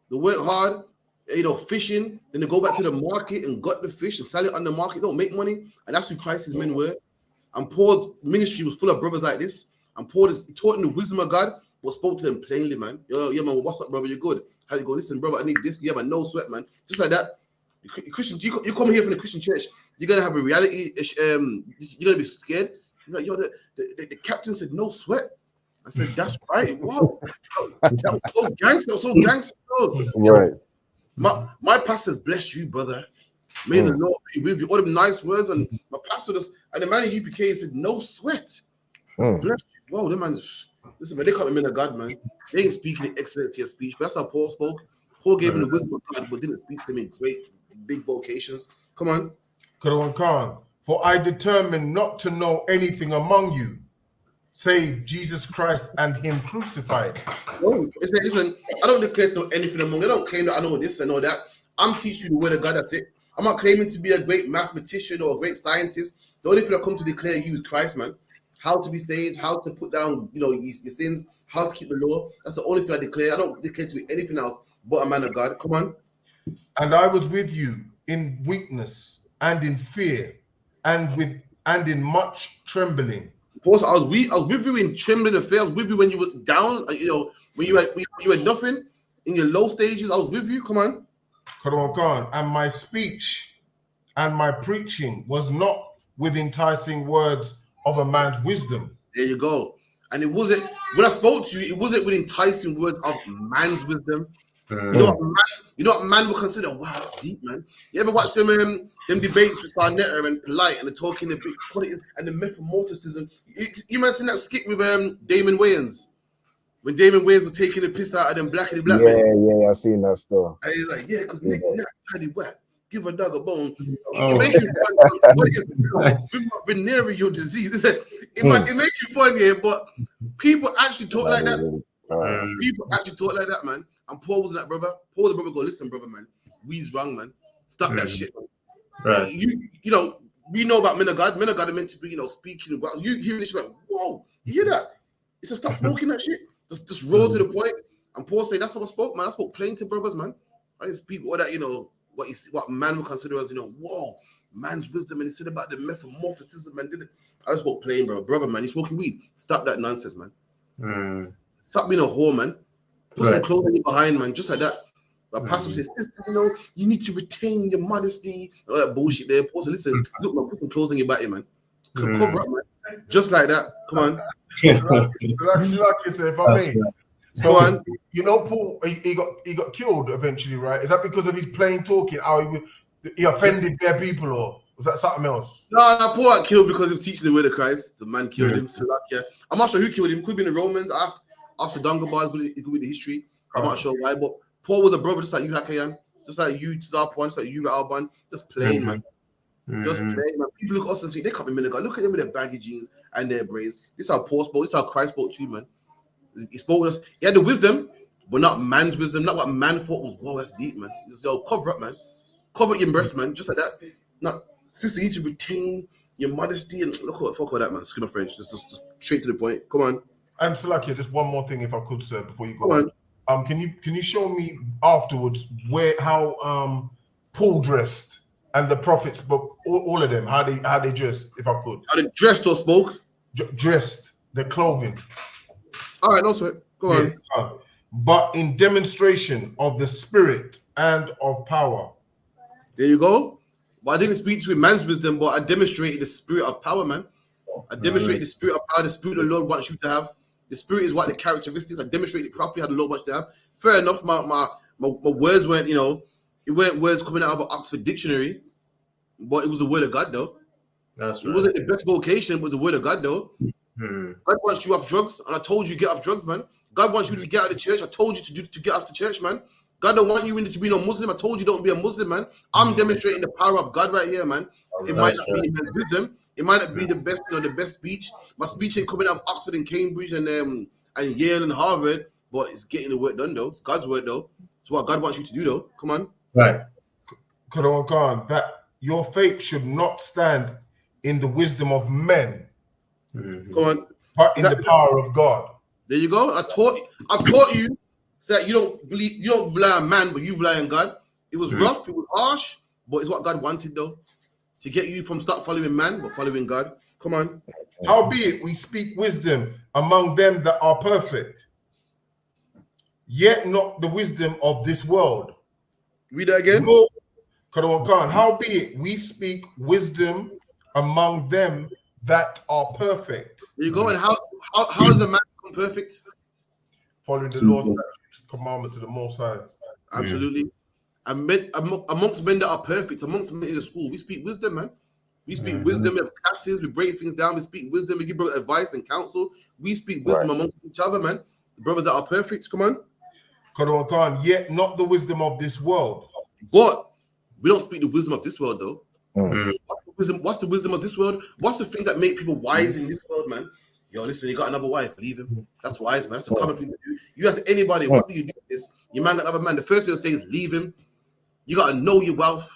They work hard, fishing. Then they go back to the market and got the fish and sell it on the market. They don't make money. And that's who Christ's men were. And Paul's ministry was full of brothers like this. And Paul taught them the wisdom of God, but spoke to them plainly, man. Yo, man, what's up, brother? You're good. How you go? Listen, brother, I need this. Yeah, man, no sweat, man. Just like that. Christian, you come here from the Christian church, you're gonna have a reality. You're gonna be scared. You're like, yo, the captain said no sweat. I said, that's right. Wow, that was so gangster. That was so gangster. Right. My pastors bless you, brother. May the Lord be with you. All them nice words, and my pastor and the man in UPK said, no sweat. Bless you. Whoa, them man. Listen, man, they call me men of God, man. They ain't speaking in excellency of speech. But that's how Paul spoke. Paul gave him the wisdom of God, but didn't speak to him in great, big vocations. Come on. For I determined not to know anything among you, save Jesus Christ and him crucified. Listen, I don't declare to know anything among you. I don't claim that I know this and know that. I'm teaching you the word of God, that's it. I'm not claiming to be a great mathematician or a great scientist. The only thing I come to declare you is Christ, man. How to be saved, how to put down, your sins, how to keep the law. That's the only thing I declare. I don't declare to be anything else but a man of God. Come on. And I was with you in weakness and in fear and in much trembling. Paul, I was with you in trembling and fear. I was with you when you were down, when you had nothing in your low stages. I was with you. Come on. And my speech and my preaching was not with enticing words of a man's wisdom. There you go. And it wasn't, when I spoke to you, it wasn't with enticing words of man's wisdom. You know what man will consider, wow, that's deep, man. You ever watch them debates with Sarnetta and Polite and they're talking the big qualities and the metamorphosis? You might have seen that skit with Damon Wayans. When Damon Wayans was taking the piss out of them black men. Yeah, I seen that stuff. And he's like, because Nick Paddy whack. Give a dog a bone. It makes you fun. With venereal disease. It makes you fun, yeah, but people actually talk like that. People actually talk like that, man. And Paul was that brother. Paul the brother go, listen, brother, man. We's wrong, man. Stop that shit. Right. We know about men of God. Men of God are meant to be, speaking. You hear this, like, whoa, you hear that? He said, stop smoking that shit. Just roll to the point. And Paul said, that's what I spoke, man. I spoke plain to brothers, man. I didn't speak all that, what man would consider as, whoa, man's wisdom. And he said about the metamorphosis, man. I just spoke plain, bro. Brother, man, you smoking weed. Stop that nonsense, man. Stop being a whore, man. Put some clothes on your behind, man. Just like that. But pastor says, you need to retain your modesty. All that bullshit there. Paul said, listen, look, man, put some clothes on your body, man. Cover up, man. Just like that. Come on. If I may. So, Paul, he got killed eventually, right? Is that because of his plain talking? How he offended their people, or? Was that something else? No, Paul got killed because he was teaching the word of Christ. The man killed him. So I'm not sure who killed him. Could be the Romans. After Dungabar, it could be the history. I'm not sure why, but Paul was a brother just like you, Hakayan, just like you, Zarpan, just like you, Alban. Just plain, man. Just plain, man. People look at us and say, they can't be men of God. Look at them with their baggy jeans and their braids. This is how Paul spoke. This is how Christ spoke to you, man. He spoke to us. He had the wisdom, but not man's wisdom. Not what man thought was, whoa, that's deep, man. He said, cover up, man. Cover your breast, man. Just like that. Not, sister, you need to retain your modesty and fuck all that, man. Skin of French. Just straight to the point. Come on. And Salakia, just one more thing, if I could, sir, before you go. Come on. Can you show me afterwards how Paul dressed and the prophets, but all of them, how they dressed, if I could. How they dressed or spoke? Dressed, the clothing. All right, no sweat. Go on. But in demonstration of the spirit and of power. There you go. Well, I didn't speak to a man's wisdom, but I demonstrated the spirit of power, man. I demonstrated the spirit of power, the spirit the Lord wants you to have. The spirit is what the characteristics. I demonstrated properly how the Lord wants to have. Fair enough, my words weren't, it weren't words coming out of an Oxford dictionary, but it was the word of God, though. That's right. It wasn't the best vocation, but it was the word of God, though. God wants you off drugs, and I told you get off drugs, man. God wants you to get out of the church. I told you to get off the church, man. God don't want you to be no Muslim. I told you don't be a Muslim, man. I'm demonstrating the power of God right here, man. It might not be man's wisdom. It might not be the best, the best speech. My speech ain't coming out of Oxford and Cambridge and Yale and Harvard, but it's getting the work done, though. It's God's work, though. It's what God wants you to do, though. Come on. Right. Khan, that your faith should not stand in the wisdom of men. Go on. But in the power of God. There you go. I've taught you so that you don't rely on man, but you rely on God. It was rough, it was harsh, but it's what God wanted, though. To get you from start following man, but following God. Come on. Howbeit we speak wisdom among them that are perfect, yet not the wisdom of this world. Read that again. Howbeit we speak wisdom among them that are perfect. There you go. And how is a man become perfect? Following the laws, commandments of the Most High. Absolutely. And amongst men that are perfect, amongst men in the school, we speak wisdom, man. We speak wisdom. We have classes. We break things down. We speak wisdom. We give advice and counsel. We speak wisdom amongst each other, man. The brothers that are perfect. Come on. Yet not the wisdom of this world. But we don't speak the wisdom of this world, though. What's the wisdom of this world? What's the thing that make people wise in this world, man? Yo, listen, you got another wife, leave him. That's wise, man. That's a common thing to do. You ask anybody, what do you do with this? Your man got another man. The first thing they'll say is leave him. You gotta know your wealth.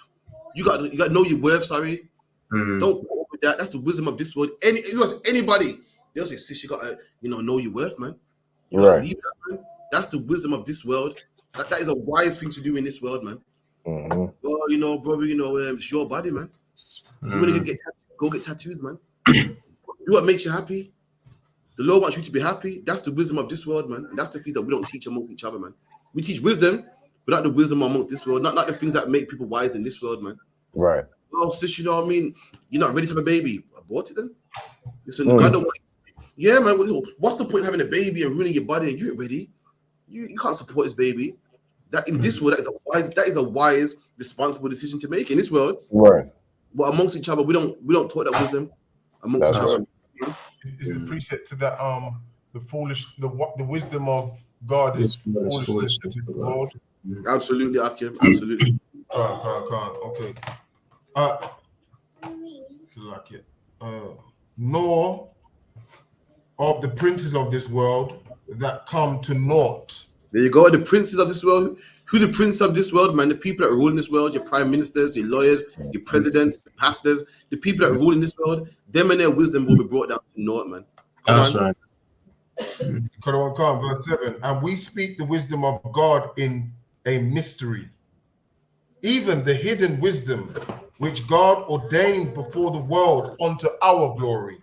You gotta know your worth. Sorry, don't go with that. That's the wisdom of this world. You ask anybody, they'll say, sis, you gotta know your worth, man. You gotta leave that, man. That's the wisdom of this world. That is a wise thing to do in this world, man. Well, brother, it's your body, man. You want to go get tattoos, man. Do what makes you happy. The Lord wants you to be happy. That's the wisdom of this world, man. And that's the things that we don't teach amongst each other, man. We teach wisdom, but not the wisdom amongst this world. Not the things that make people wise in this world, man. Right. Oh, sis, you know what I mean? You're not ready to have a baby. Abort it then. Listen, God don't want you. Yeah, man. What's the point of having a baby and ruining your body and you ain't ready? You can't support this baby. That in this world, that is a wise, responsible decision to make in this world. Right. But amongst each other, we don't talk that wisdom amongst each other. Is the precept to that the wisdom of God is foolishness to this world? Absolutely, Akim. Absolutely. Okay. Nor of the princes of this world that come to naught. There you go. The princes of this world. Who the princes of this world, man? The people that are ruling this world, your prime ministers, your lawyers, your presidents, the pastors, the people that are ruling this world, them and their wisdom will be brought down to naught, man. That's right. Verse 7. And we speak the wisdom of God in a mystery, even the hidden wisdom which God ordained before the world unto our glory.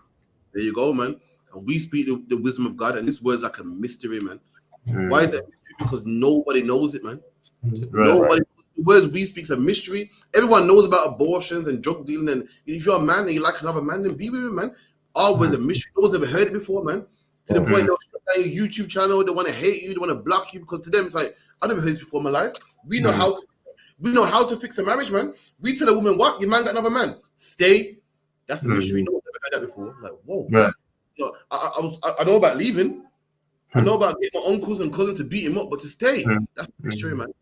There you go, man. And we speak the wisdom of God, and this word is like a mystery, man. Why is that? Because nobody knows it, man. Nobody. The words we speak is a mystery. Everyone knows about abortions and drug dealing, and if you're a man and you like another man, then be with him, man. Our words a mystery. No one's ever heard it before, man. To the point they'll shut down your YouTube channel, they want to hate you, they want to block you, because to them it's like, I never heard this before in my life. We know how to. We know how to fix a marriage, man. We tell a woman, what? Your man got another man. Stay. That's a mystery. No one's ever heard that before. Like, whoa. Right. So I know about leaving. I know about getting my uncles and cousins to beat him up, but to stay, that's a mystery, man.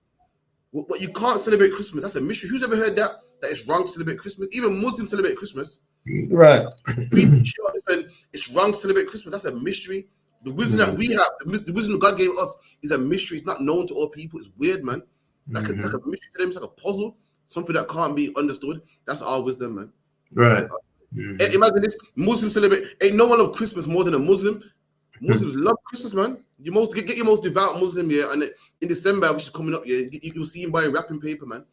What you can't celebrate Christmas, that's a mystery. Who's ever heard that it's wrong to celebrate Christmas? Even Muslims celebrate Christmas. Right. It's wrong to celebrate Christmas. That's a mystery. The wisdom that we have, the wisdom God gave us is a mystery. It's not known to all people. It's weird, man. Like it's like a mystery to them. It's like a puzzle, something that can't be understood. That's our wisdom, man. Right. Imagine this: Muslims celebrate. Ain't no one love Christmas more than a Muslim. Muslims love Christmas, man. You get your most devout Muslim, yeah, and in December, which is coming up, yeah, you'll see him buying wrapping paper, man.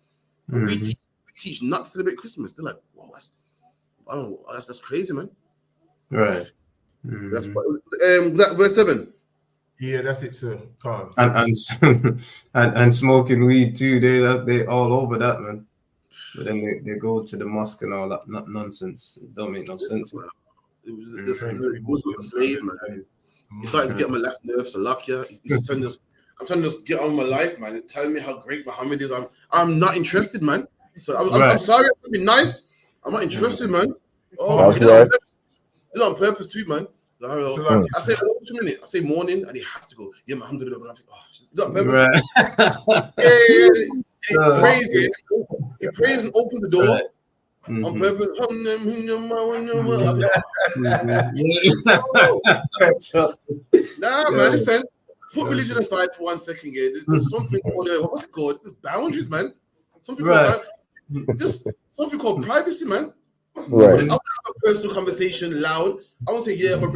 And we teach not to celebrate Christmas. They're like, whoa, that's crazy, man. Right. That's that verse 7. Yeah, that's it, sir. And smoking weed too. They all over that, man. But then they go to the mosque and all that nonsense. It don't make no sense, man. It was a slave, man. He's starting to get on my last nerve, so Lakia. I'm trying to get on my life, man. He's telling me how great Muhammad is. I'm not interested, man. So I'm sorry, I'm being nice. I'm not interested, man. Oh, that's right. It's on purpose too, man. I say hello to a minute. I say morning, and he has to go. Yeah, man, it's on purpose. He prays, he prays and opens the door. On purpose. Nah, man, listen. Put religion aside for 1 second. Yeah, there's something called what's it called? There's boundaries, man. Something called privacy, man. Right. I want to have a personal conversation loud. I want to say, yeah, man.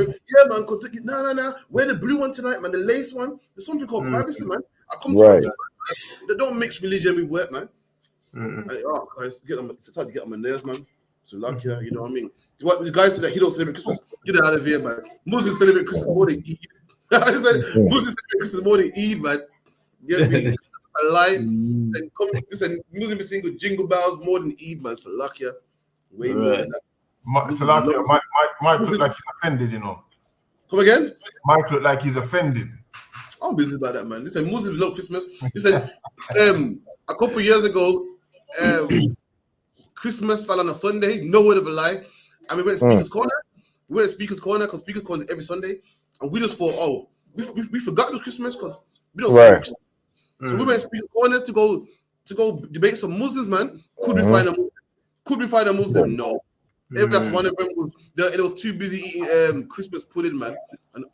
No. Wear the blue one tonight, man. The lace one. There's something called privacy, man. I come to they don't mix religion with work, man. Guys, it's hard to get on my nerves, man. So lucky, you know what I mean? What the guy said that he don't celebrate Christmas. Get out of here, man. Muslims celebrate Christmas more than Eid. I said Muslims celebrate Christmas more than Eid, man. Get me? That's a lie. Listen, Muslims sing with jingle bells more than Eid, man. So lucky, way more than that. Mike look like he's offended, you know. Come again? Mike look like he's offended. I'm busy about that, man. Listen, Muslims love Christmas. Listen, a couple years ago, Christmas fell on a Sunday. No word of a lie. And we went to Speaker's Corner. We went to Speaker's Corner because Speaker's Corner is every Sunday. And we just thought, we forgot it was Christmas because we don't celebrate Christmas. So we went to Speaker's Corner to go debate some Muslims, man. Could we find a Muslim? Could we find a Muslim? No. If that's one of them it was too busy eating Christmas pudding, man, and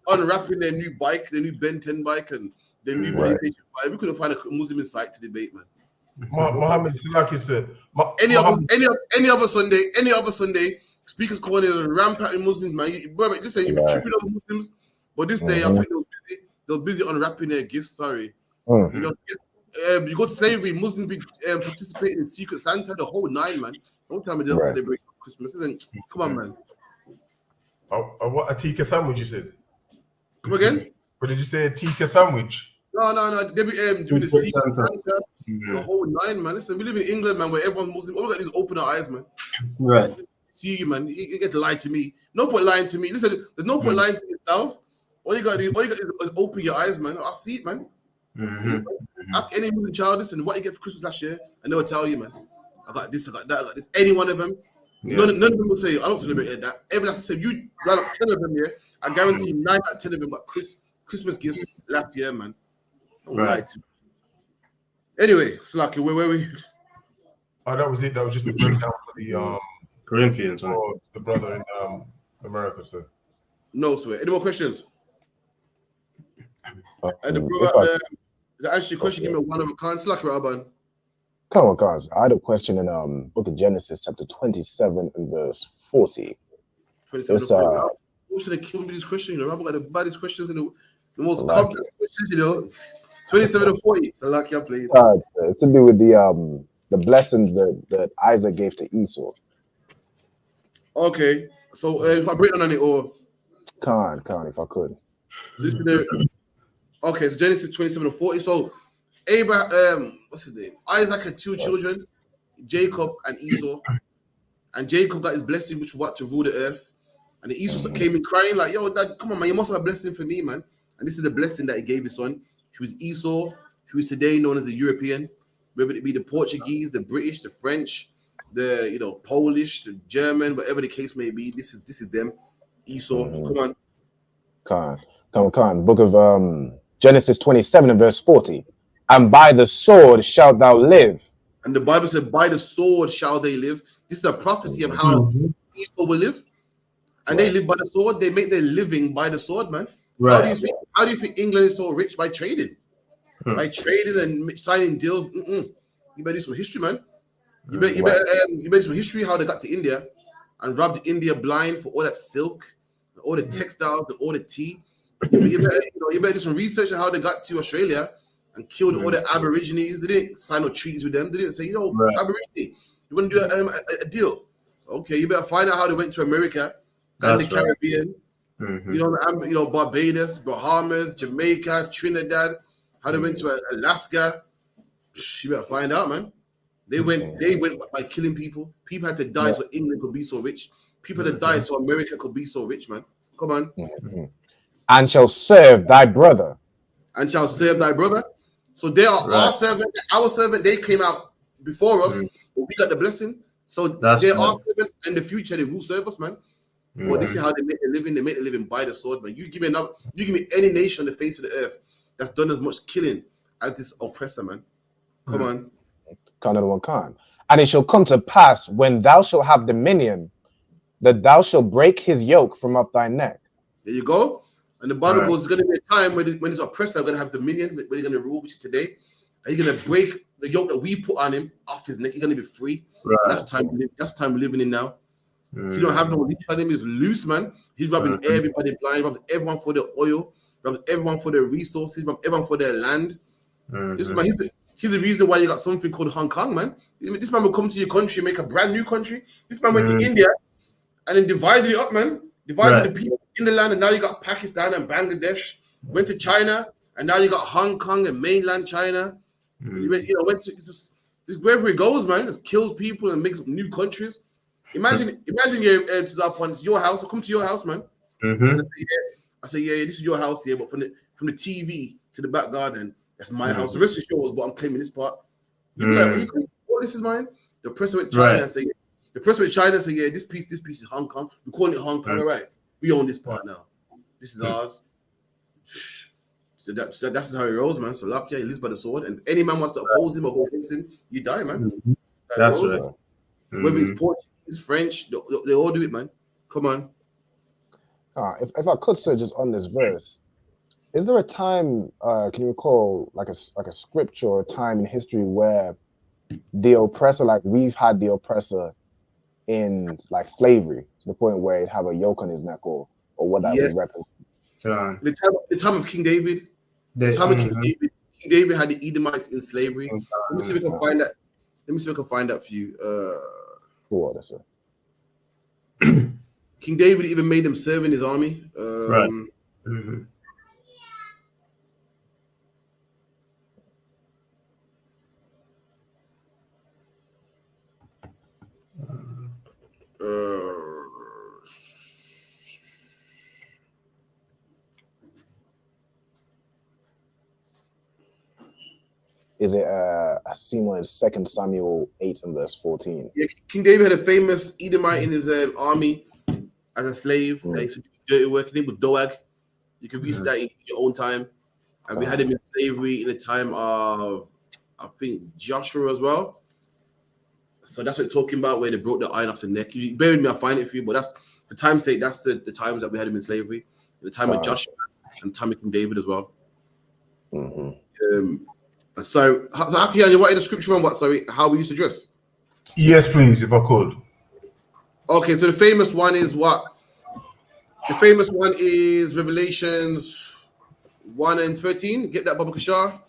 unwrapping their new bike, their new Ben 10 bike, and their new PlayStation 5. We couldn't find a Muslim in sight to debate, man. Muhammad Salaki said, any other Sunday, Speaker's Corner is rampant in Muslims, man. You be tripping over Muslims, but this day I think they were busy unwrapping their gifts. Sorry, you know. You go to slavery, Muslims be participating in Secret Santa, the whole nine, man. Don't tell me they don't celebrate Christmas. Come on, man. What a tikka sandwich you said? Come again? What did you say? A tikka sandwich? No. They be doing the Secret Santa, the whole nine, man. Listen, we live in England, man, where everyone's Muslim. All we got is open our eyes, man. Right. See you, man. You get to lie to me. No point lying to me. Listen, there's no point lying to yourself. All you got to do is open your eyes, man. I'll see it, man. See it, man. Ask any Muslim child, listen, what you get for Christmas last year, and they will tell you, man. I got this, I got that, I got this. Any one of them. None of them will say, I don't celebrate that. Everyone have to say, you ran up 10 of them here. I guarantee 9 out of 10 of them got Christmas gifts last year, man. Don't lie to me. Anyway, Slaki, where were we? Oh, that was it. That was just a breakdown for the Corinthians, for the brother in America, sir. No swear. Any more questions? And the brother, the answer your question, give me one of a kind. Slaki, Rabban. Come on, guys. I had a question in Book of Genesis, chapter 27 and verse 40. 27 and 40. Who should have killed me this question? You know, Rabban got the baddest questions and the most complex questions, you know. 27 and 40. It's a lucky I played. It's to do with the blessings that Isaac gave to Esau. Okay. So if I break down on it or Khan, if I could. Okay, so Genesis 27 and 40. So Abraham, what's his name? Isaac had 2 children, Jacob and Esau. And Jacob got his blessing, which was to rule the earth. And Esau came in crying like, yo, Dad, come on, man, you must have a blessing for me, man. And this is the blessing that he gave his son. He was Esau, who is today known as a European, whether it be the Portuguese, the British, the French, the Polish, the German, whatever the case may be. This is them. Esau. Come on. Khan. Book of Genesis 27 and verse 40. And by the sword shalt thou live. And the Bible said, by the sword shall they live. This is a prophecy of how Esau will live. And they live by the sword. They make their living by the sword, man. Right. How do you think England is so rich? By trading. By trading and signing deals. You better do some history, man. You better do some history how they got to India and robbed India blind for all that silk, all the textiles, and all the tea. You better do some research on how they got to Australia and killed all the Aborigines. They didn't sign no treaties with them. They didn't say, Aborigine, you want to do a deal? Okay, you better find out how they went to America and the Caribbean. Barbados, Bahamas, Jamaica, Trinidad, how they went to Alaska. You better find out, man. They went by killing people. People had to die so England could be so rich. People had to die so America could be so rich, man. Come on. And shall serve thy brother. And shall serve thy brother. So they are our servant. Our servant, they came out before us. But we got the blessing. So they're our servant. In the future, they will serve us, man. But this is how they make a living. They make a living by the sword, man. You give me any nation on the face of the earth that's done as much killing as this oppressor, man. Come on. Khan. And it shall come to pass when thou shalt have dominion, that thou shalt break his yoke from off thy neck. There you go. And the Bible goes, there's going to be a time when this oppressor is going to have dominion, when he's going to rule, which is today. And he's going to break the yoke that we put on him off his neck. He's going to be free. That's the time we're living in now. He don't have no leash on him. He's loose, man. He's robbing everybody blind, robbing everyone for their oil, robbing everyone for their resources, robbing everyone for their land. This man, he's the reason why you got something called Hong Kong, man. This man will come to your country, make a brand new country. This man went to India and then divided it up, man. Divided the people in the land, and now you got Pakistan and Bangladesh. Went to China, and now you got Hong Kong and mainland China. Went to this wherever it goes, man. It kills people and makes new countries. Imagine you're it's your house. I come to your house, man. And I say, this is your house here, but from the TV to the back garden, that's my house. The rest is yours, but I'm claiming this part. You're like, this is mine. The president with China say, this piece is Hong Kong. We're calling it Hong Kong, all right? We own this part now. This is ours. So that's how he rolls, man. So lucky, he lives by the sword. And if any man wants to oppose him or go against him, you die, man. That's right. Whether it's Portuguese, French, they all do it, man. Come on. If I could say just on this verse, is there a time, can you recall like a scripture or a time in history where the oppressor, like we've had the oppressor in like slavery to the point where he'd have a yoke on his neck or what that would represent? The time of King David. King David had the Edomites in slavery. Let me see if we can find that. Let me see if I can find that for you. Cool, that's it. King David even made them serve in his army. Is it I seen one in 2 Samuel 8 and verse 14? Yeah, King David had a famous Edomite in his army as a slave. He used to do dirty work. His name was Doeg. You can research that in your own time. And we had him in slavery in the time of, I think, Joshua as well. So that's what it's talking about, where they broke the iron off the neck. You bear with me, I'll find it for you. But that's, for time's sake, that's the times that we had him in slavery. The time of Joshua and the time of King David as well. So, Akian, you wanted the scripture on what? Sorry, how we used to dress? Yes, please, if I could. Okay, so the famous one is what? The famous one is Revelations 1 and 13. Get that, Baba Kashar?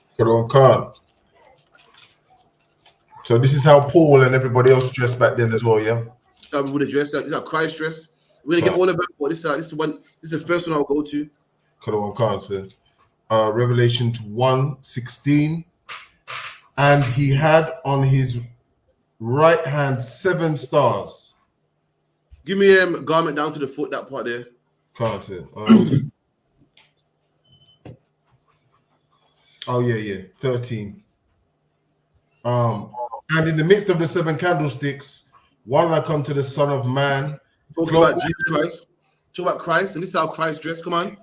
So this is how Paul and everybody else dressed back then as well, yeah? How we would have dressed. This is how Christ dressed. We're gonna get all of them, but this is the first one I'll go to. Revelations 1:16. And he had on his right hand 7 stars. Give me a garment down to the foot, that part there. Oh yeah, 13. And in the midst of the 7 candlesticks, one I come to the Son of Man. Talking about Jesus Christ. Talk about Christ, and this is how Christ dressed. Come on.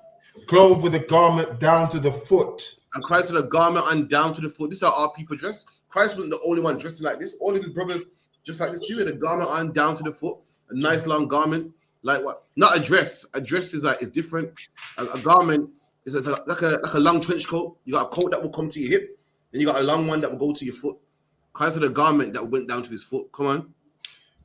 Clothed with a garment down to the foot. And Christ had a garment and down to the foot. This is how our people dress. Christ wasn't the only one dressing like this. All of his brothers just like this too. Had a garment and down to the foot. A nice long garment. Like what? Not a dress. A dress is like, it's different. A garment is like a long trench coat. You got a coat that will come to your hip. Then you got a long one that will go to your foot. Christ had a garment that went down to his foot. Come on.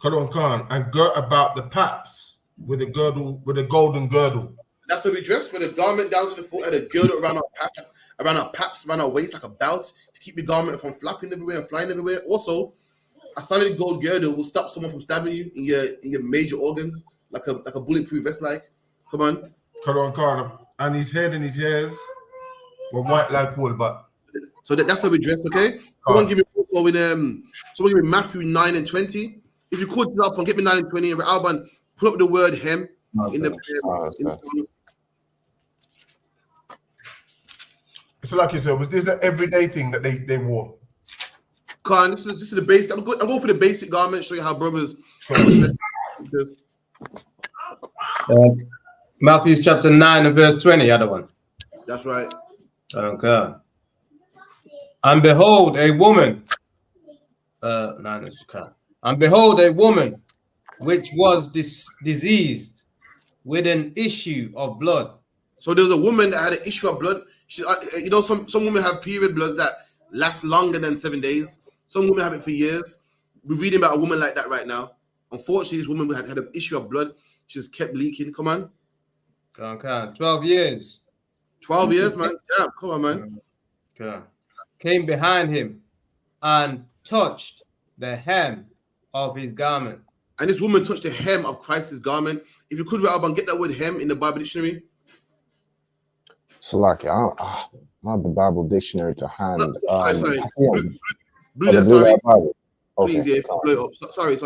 Khan, and girt about the paps with a girdle, with a golden girdle. That's how we dress, with a garment down to the foot and a girdle around our paps, around our waist, like a belt to keep the garment from flapping everywhere and flying everywhere. Also, a solid gold girdle will stop someone from stabbing you in your major organs, like a bulletproof vest. Like, come on. Khan, and his head and his hairs were white like wool, but so that's how we dress. Okay. Someone give me also in someone give me Matthew 9 and 20. If you could up and get me 9 and 20, Alban, put up the word hem in the. So, like you said, was this an everyday thing that they wore? Khan, this is the basic. I'm going for the basic garment. Show you how brothers. Matthew chapter 9 and verse 20. Other one. That's right. Okay. And behold, a woman. And behold, a woman which was diseased with an issue of blood. So there was a woman that had an issue of blood. She, some women have period bloods that last longer than 7 days. Some women have it for years. We're reading about a woman like that right now. Unfortunately, this woman had an issue of blood. She just kept leaking. Come on. Okay. 12 years. 12 years, man. Yeah, come on, man. Okay. Came behind him and touched the hem of his garment. And this woman touched the hem of Christ's garment. If you could, Alban, get that word hem in the Bible dictionary. Salaki, I don't have the Bible dictionary to hand. Sorry. Blue that, sorry. Okay, please, yeah, blow it up. Sorry.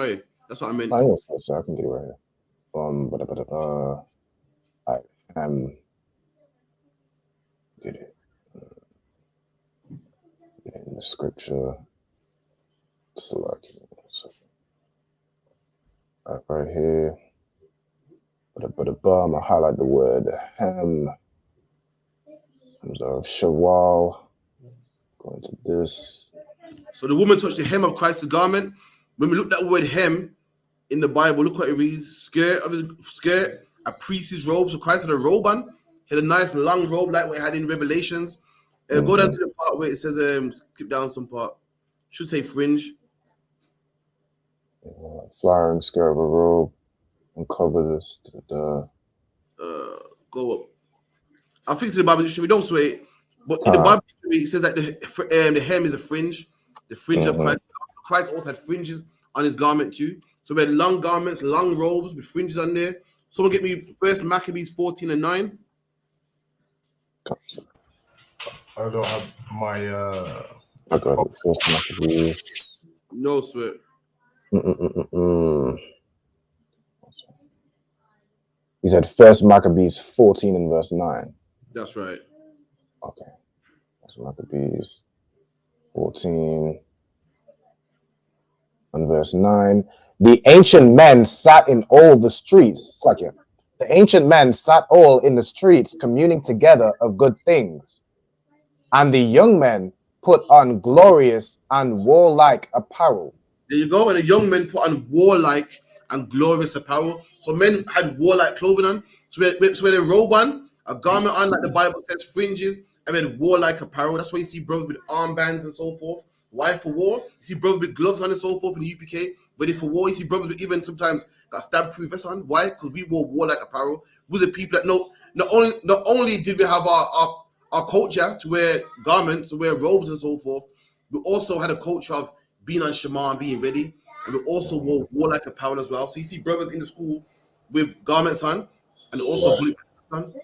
That's what I meant. I can get it right here. Get it. Get it in the scripture. Salaki. Right here. I'm gonna highlight the word hem. Of Shawwal. Going to this. So the woman touched the hem of Christ's garment. When we look at that word hem in the Bible, look what it reads: skirt, a priest's robe. So Christ had a robe on. He had a nice long robe like what he had in Revelations. Go down to the part where it says, skip down some part. Should say fringe. Flowering skirt of a robe and cover this. Go up. I think it's the Bible dictionary. We don't sway it, but in the Bible dictionary it says that the hem is a fringe. The fringe of Christ. Christ also had fringes on his garment too. So we had long garments, long robes with fringes on there. Someone get me First Maccabees 14 and 9. I don't have my. I got it. First Maccabees. No sweat. He said First Maccabees 14 and verse 9. That's right. Okay. First Maccabees 14 and verse 9. The ancient men sat in all the streets. The ancient men sat all in the streets, communing together of good things. And the young men put on glorious and warlike apparel. There you go. And the young men put on warlike and glorious apparel. So men had warlike clothing on. So we had a robe on, a garment on, like the Bible says, fringes, and we had warlike apparel. That's why you see brothers with armbands and so forth. Why for war? You see brothers with gloves on and so forth in the UPK. Ready for war. You see brothers with even sometimes got stab-proof vests on. Why? Because we wore warlike apparel. We were the people that not only did we have our culture to wear garments, to wear robes and so forth, we also had a culture of being on Shema and being ready. And we also wore warlike apparel as well. So you see brothers in the school with garments on and also bulletproof on.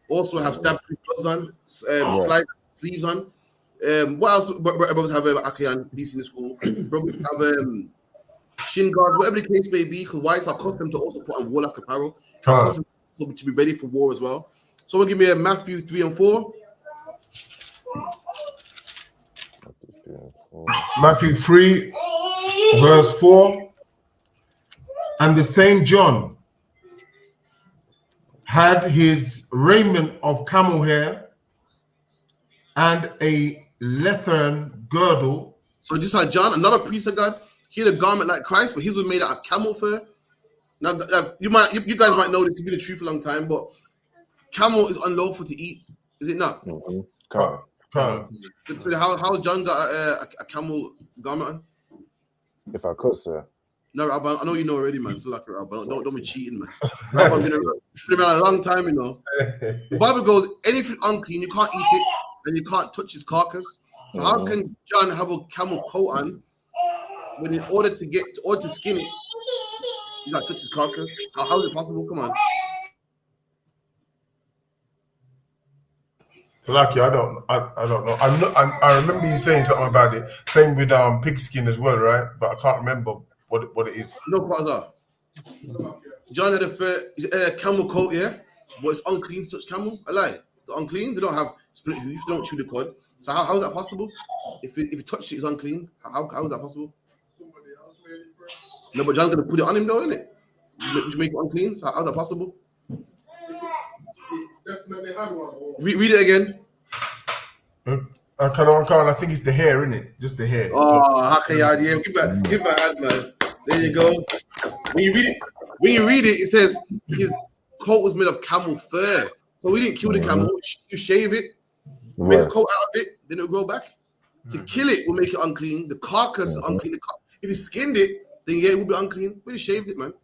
Also have stab-proof clothes on, slide sleeves on. What else brothers have Akayan, in the school? Brothers have shin guards, whatever the case may be, because whites are accustomed to also put on warlike apparel. To be ready for war as well. Someone give me a Matthew 3 and 4. Matthew 3, verse 4. And the same John had his raiment of camel hair and a leathern girdle. So just like John, another priest of God, he had a garment like Christ, but his was made out of camel fur. Now, you guys might know this to be the truth for a long time, but camel is unlawful to eat, is it not? Correct. So how John got a camel garment on? If I could, sir. No, Rabban, I know you know already, man. So like, Rabban, don't be cheating, man. Rabban been around a long time, you know. The Bible goes, anything unclean, you can't eat it, and you can't touch his carcass. So how can John have a camel coat on when in order to skin it, you gotta touch his carcass? How is it possible? Come on. So lucky, I don't know. I remember you saying something about it. Same with pigskin as well, right? But I can't remember what it is. No, Quasar. John had a camel coat, yeah, but it's unclean to touch camel. I lie. They're unclean. They don't have split hooves. They don't chew the cud. So how is that possible? If it touched it, it's unclean. How is that possible? No, but John's gonna put it on him though, innit? Which make it unclean. So how's that possible? Definitely had one. Read it again. I can't. I think it's the hair, innit? Just the hair. Oh, Hakayad, yeah. Give that hand, man. There you go. When you read it, it says his coat was made of camel fur. So we didn't kill the camel. You shave it, make a coat out of it, then it'll grow back. To kill it will make it unclean. The carcass is unclean. If you skinned it, then yeah, it would be unclean. But you shaved it, man.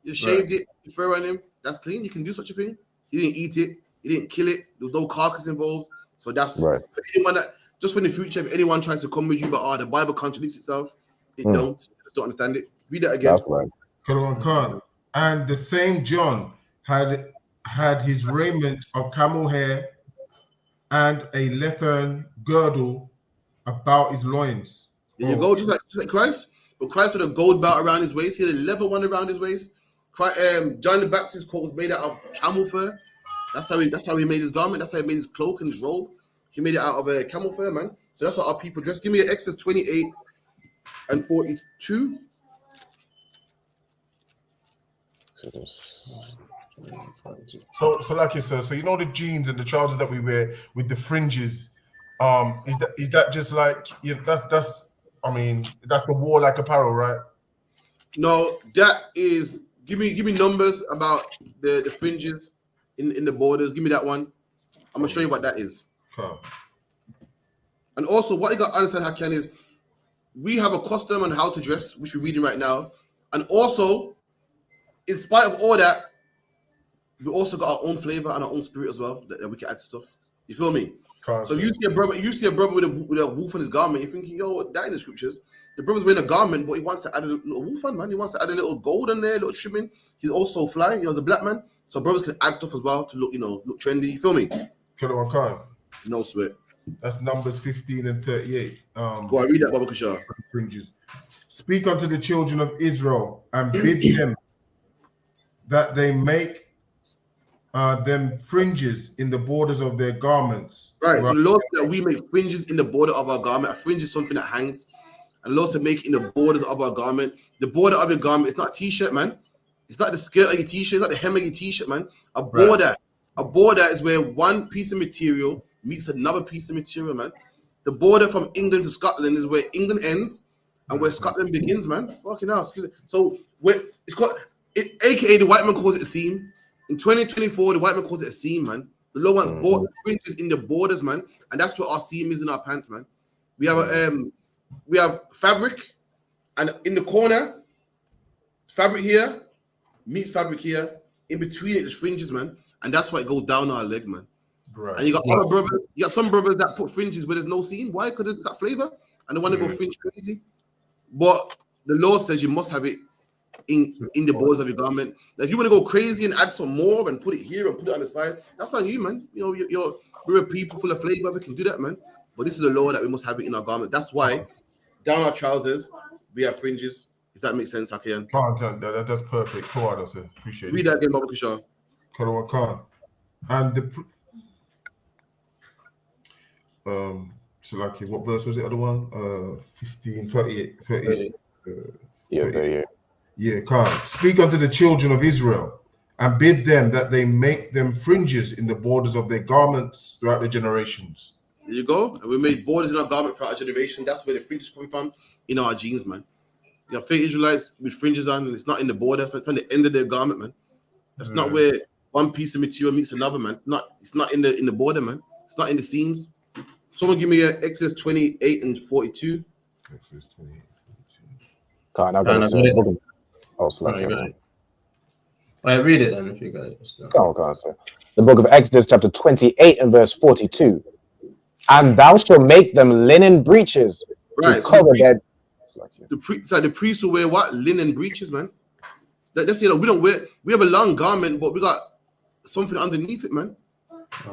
You shaved it, you fur on him. That's clean. You can do such a thing. You didn't eat it. You didn't kill it. There was no carcass involved. So that's for anyone that, just for the future, if anyone tries to come with you, but the Bible contradicts itself, it don't. Just don't understand it. Read that again. That's right. And the same John had his raiment of camel hair and a leathern girdle about his loins. There you go, just like Christ. But Christ had a gold belt around his waist. He had a leather one around his waist. John the Baptist's coat was made out of camel fur. That's how he made his garment. That's how he made his cloak and his robe. He made it out of a camel fur, man. So that's how our people dress. Give me an Exodus 28 and 42. So like you said, so you know the jeans and the trousers that we wear with the fringes. Is that just like that's the warlike apparel, right? No, that is give me numbers about the fringes in the borders. Give me that one. I'm gonna show you what that is. Okay. And also, what you got to understand, Hakian, is we have a custom on how to dress, which we're reading right now. And also, in spite of all that, we also got our own flavor and our own spirit as well that we can add stuff. You feel me? So you see a brother with a wolf on his garment, you're thinking, yo, that in the scriptures. The brother's wearing a garment, but he wants to add a little wolf on, man. He wants to add a little gold on there, a little trimming. He's also fly, the black man. So brothers can add stuff as well to look, look trendy. You feel me? No sweat. That's Numbers 15 and 38. Go on, read that, Baba Kashar. Fringes. Speak unto the children of Israel and bid them that they make them fringes in the borders of their garments. Right. So the Lord said that we make fringes in the border of our garment. A fringe is something that hangs. And the Lord said make it in the borders of our garment. The border of your garment, it's not a t-shirt, man. It's not the skirt of your t-shirt. It's not the hem of your t-shirt, man. A border is where one piece of material meets another piece of material, man. The border from England to Scotland is where England ends and where Scotland begins, man. Fucking hell, excuse me. So it's called, aka the white man calls it a seam. In 2024, the white man calls it a seam, man. The Lord wants bought fringes in the borders, man, and that's what our seam is in our pants, man. We have fabric, and in the corner, fabric here meets fabric here. In between it is fringes, man, and that's why it goes down our leg, man. Right. And you got other brothers. You got some brothers that put fringes where there's no seam. Why? Because it's got flavor, and they want to go fringe crazy. But the Lord says you must have it in the borders of your garment. Now, if you want to go crazy and add some more and put it here and put it on the side, that's on you, man. We're a people full of flavor. We can do that, man. But this is the law that we must have it in our garment. That's why down our trousers we have fringes. If that makes sense, Hakian. That's perfect. Cool, I appreciate it. Read that again, Baba Kishar. And So like, what verse was the other one? 15, 38, 38. Yeah, 38. Yeah, can't. Speak unto the children of Israel and bid them that they make them fringes in the borders of their garments throughout the generations. There you go. And we made borders in our garment for our generation. That's where the fringes come from in our jeans, man. You have fake Israelites with fringes on, and it's not in the border, so it's on the end of their garment, man. That's not where one piece of material meets another, man. It's not in the border, man. It's not in the seams. Someone give me Exodus 28 and 42. Exodus 28. Can't I gotta say book of, oh, select All right, read it then if you got it. Go on, sir. The book of Exodus, chapter 28 and verse 42. And thou shalt make them linen breeches to cover their. The priests will wear what? Linen breeches, man. That's we don't wear. We have a long garment, but we got something underneath it, man.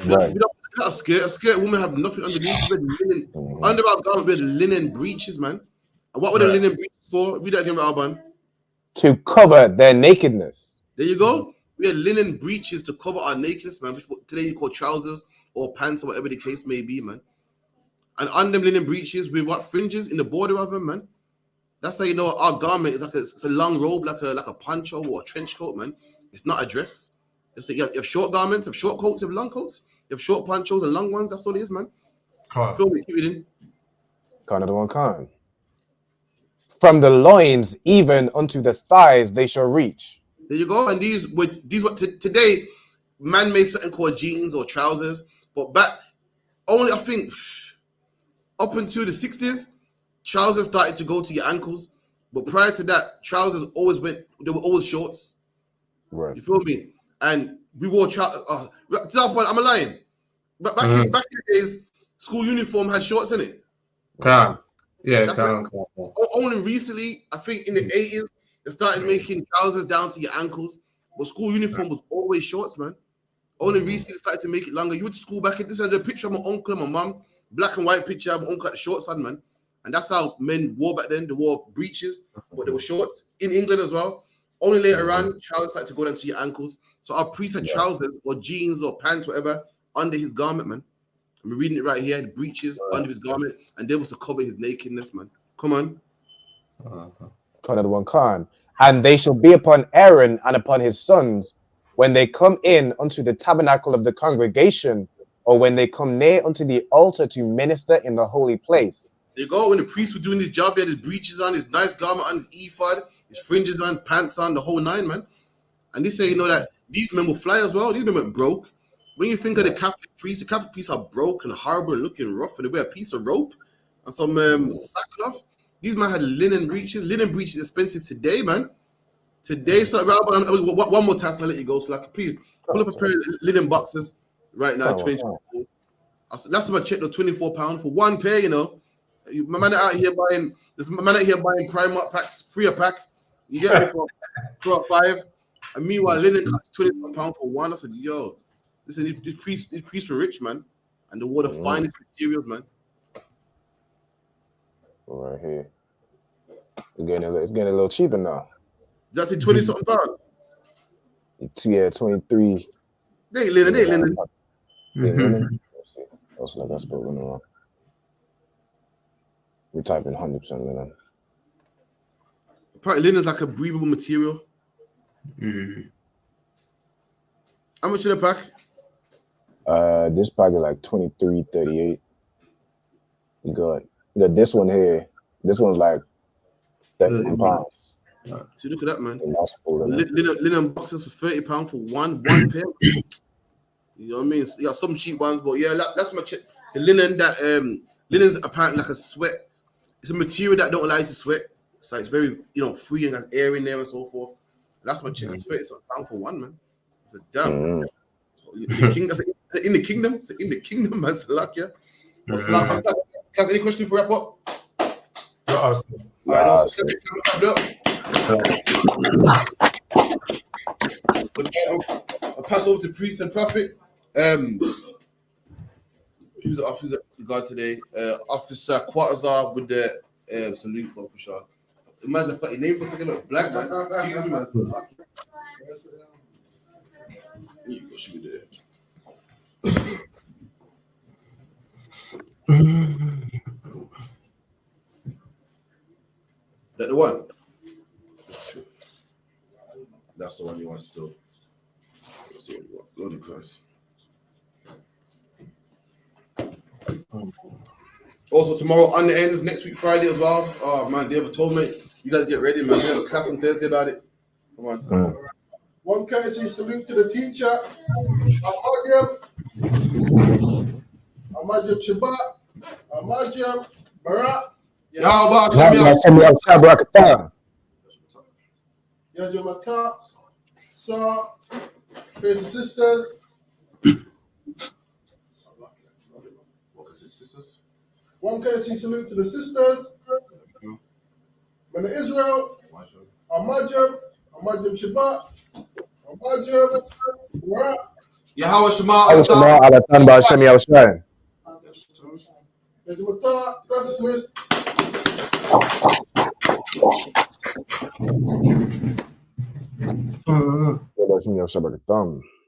We don't got a skirt. A skirt women have nothing underneath. Linen. Under our garment, we have linen breeches, man. And what were the linen breeches for? Read that again, Alban. To cover their nakedness. There you go. We had linen breeches to cover our nakedness, man. Which today you call trousers or pants or whatever the case may be, man. And on them linen breeches with what fringes in the border of them, man. That's how you know our garment is it's a long robe, like a poncho or a trench coat, man. It's not a dress. It's like you have short garments, you have short coats, you have long coats, you have short ponchos and long ones. That's all it is, man. Feel me? Keep it in. Another one, Khan. From the loins even unto the thighs they shall reach. There you go. And these were today, man made something called jeans or trousers, but back only I think up until the 60s, trousers started to go to your ankles. But prior to that, trousers they were always shorts. Right. You feel me? And we wore trousers. To that point, I'm a lying. But back in the days, school uniform had shorts in it. Only recently, I think in the 80s, they started making trousers down to your ankles. But school uniform was always shorts, man. Only recently started to make it longer. You went to school back in this is a picture of my uncle and my mum, black and white picture of my uncle at the shorts on, man. And that's how men wore back then. They wore breeches, but they were shorts in England as well. Only later on, trousers started to go down to your ankles. So our priest had trousers or jeans or pants, whatever, under his garment, man. And we're reading it right here, the breeches under his garment, and they was to cover his nakedness, man. Come on. Another one, Khan. And they shall be upon Aaron and upon his sons when they come in unto the tabernacle of the congregation, or when they come near unto the altar to minister in the holy place. There you go. When the priest was doing his job, he had his breeches on, his nice garment on, his ephod, his fringes on, pants on, the whole nine, man. And they say, you know, that these men will fly as well. These men went broke. When you think of the Catholic priests are broke and horrible and looking rough, and they wear a piece of rope and some sackcloth. These men had linen breeches. Linen breeches is expensive today, man. Today, so one more task and I'll let you go. So, like, please pull up a pair of linen boxes right now. 24. Last time I checked, £24 for one pair. You know, my man out here buying Primark packs, free a pack. You get me for $5. And meanwhile, linen costs £24 for one. I said, yo, listen, these priests were rich, man, and they wore the finest materials, man. Right here, it's getting a little cheaper now. That's it, 20 something pound. Yeah, 23. They ain't linen. Let's see. Also, like I spelled linen wrong. We type in 100% linen. Apparently, linen is like a breathable material. How much in a pack? This pack is like $23.38. We got this one here. This one's like £7. See, look at that, man. Linen boxes for £30 for one pair. You know what I mean? So you got some cheap ones, but yeah, that's my check. The linen linen's apparently like a sweat. It's a material that don't allow you to sweat. So it's very, free and has air in there and so forth. That's my check. It's £30 for one, man. It's a damn. In the kingdom, man. Salakia. Any question for wrap up? I'll pass over to priest and prophet. Who's the guy today? Officer Quatazar with the salute officer. Imagine if I got your name for a second, look, black man. Excuse me, man. You should be there. still. Lord of Christ. Also, tomorrow on the ends, next week Friday as well. Oh man, Day of Atonement. You guys get ready, man. We have a class on Thursday about it. Come on. One courtesy salute to the teacher. Amajim Shabbat. Amajim Barak. Yajamata. Sa. Brothers and sisters. One courtesy salute to the sisters. Men of Israel. Amajim Shabbat. Amajim Barak. Yahweh Shema. Alatan Ba'Shem Yahushai. Yajamata. That's Smith. Ba'Shem Yahushai.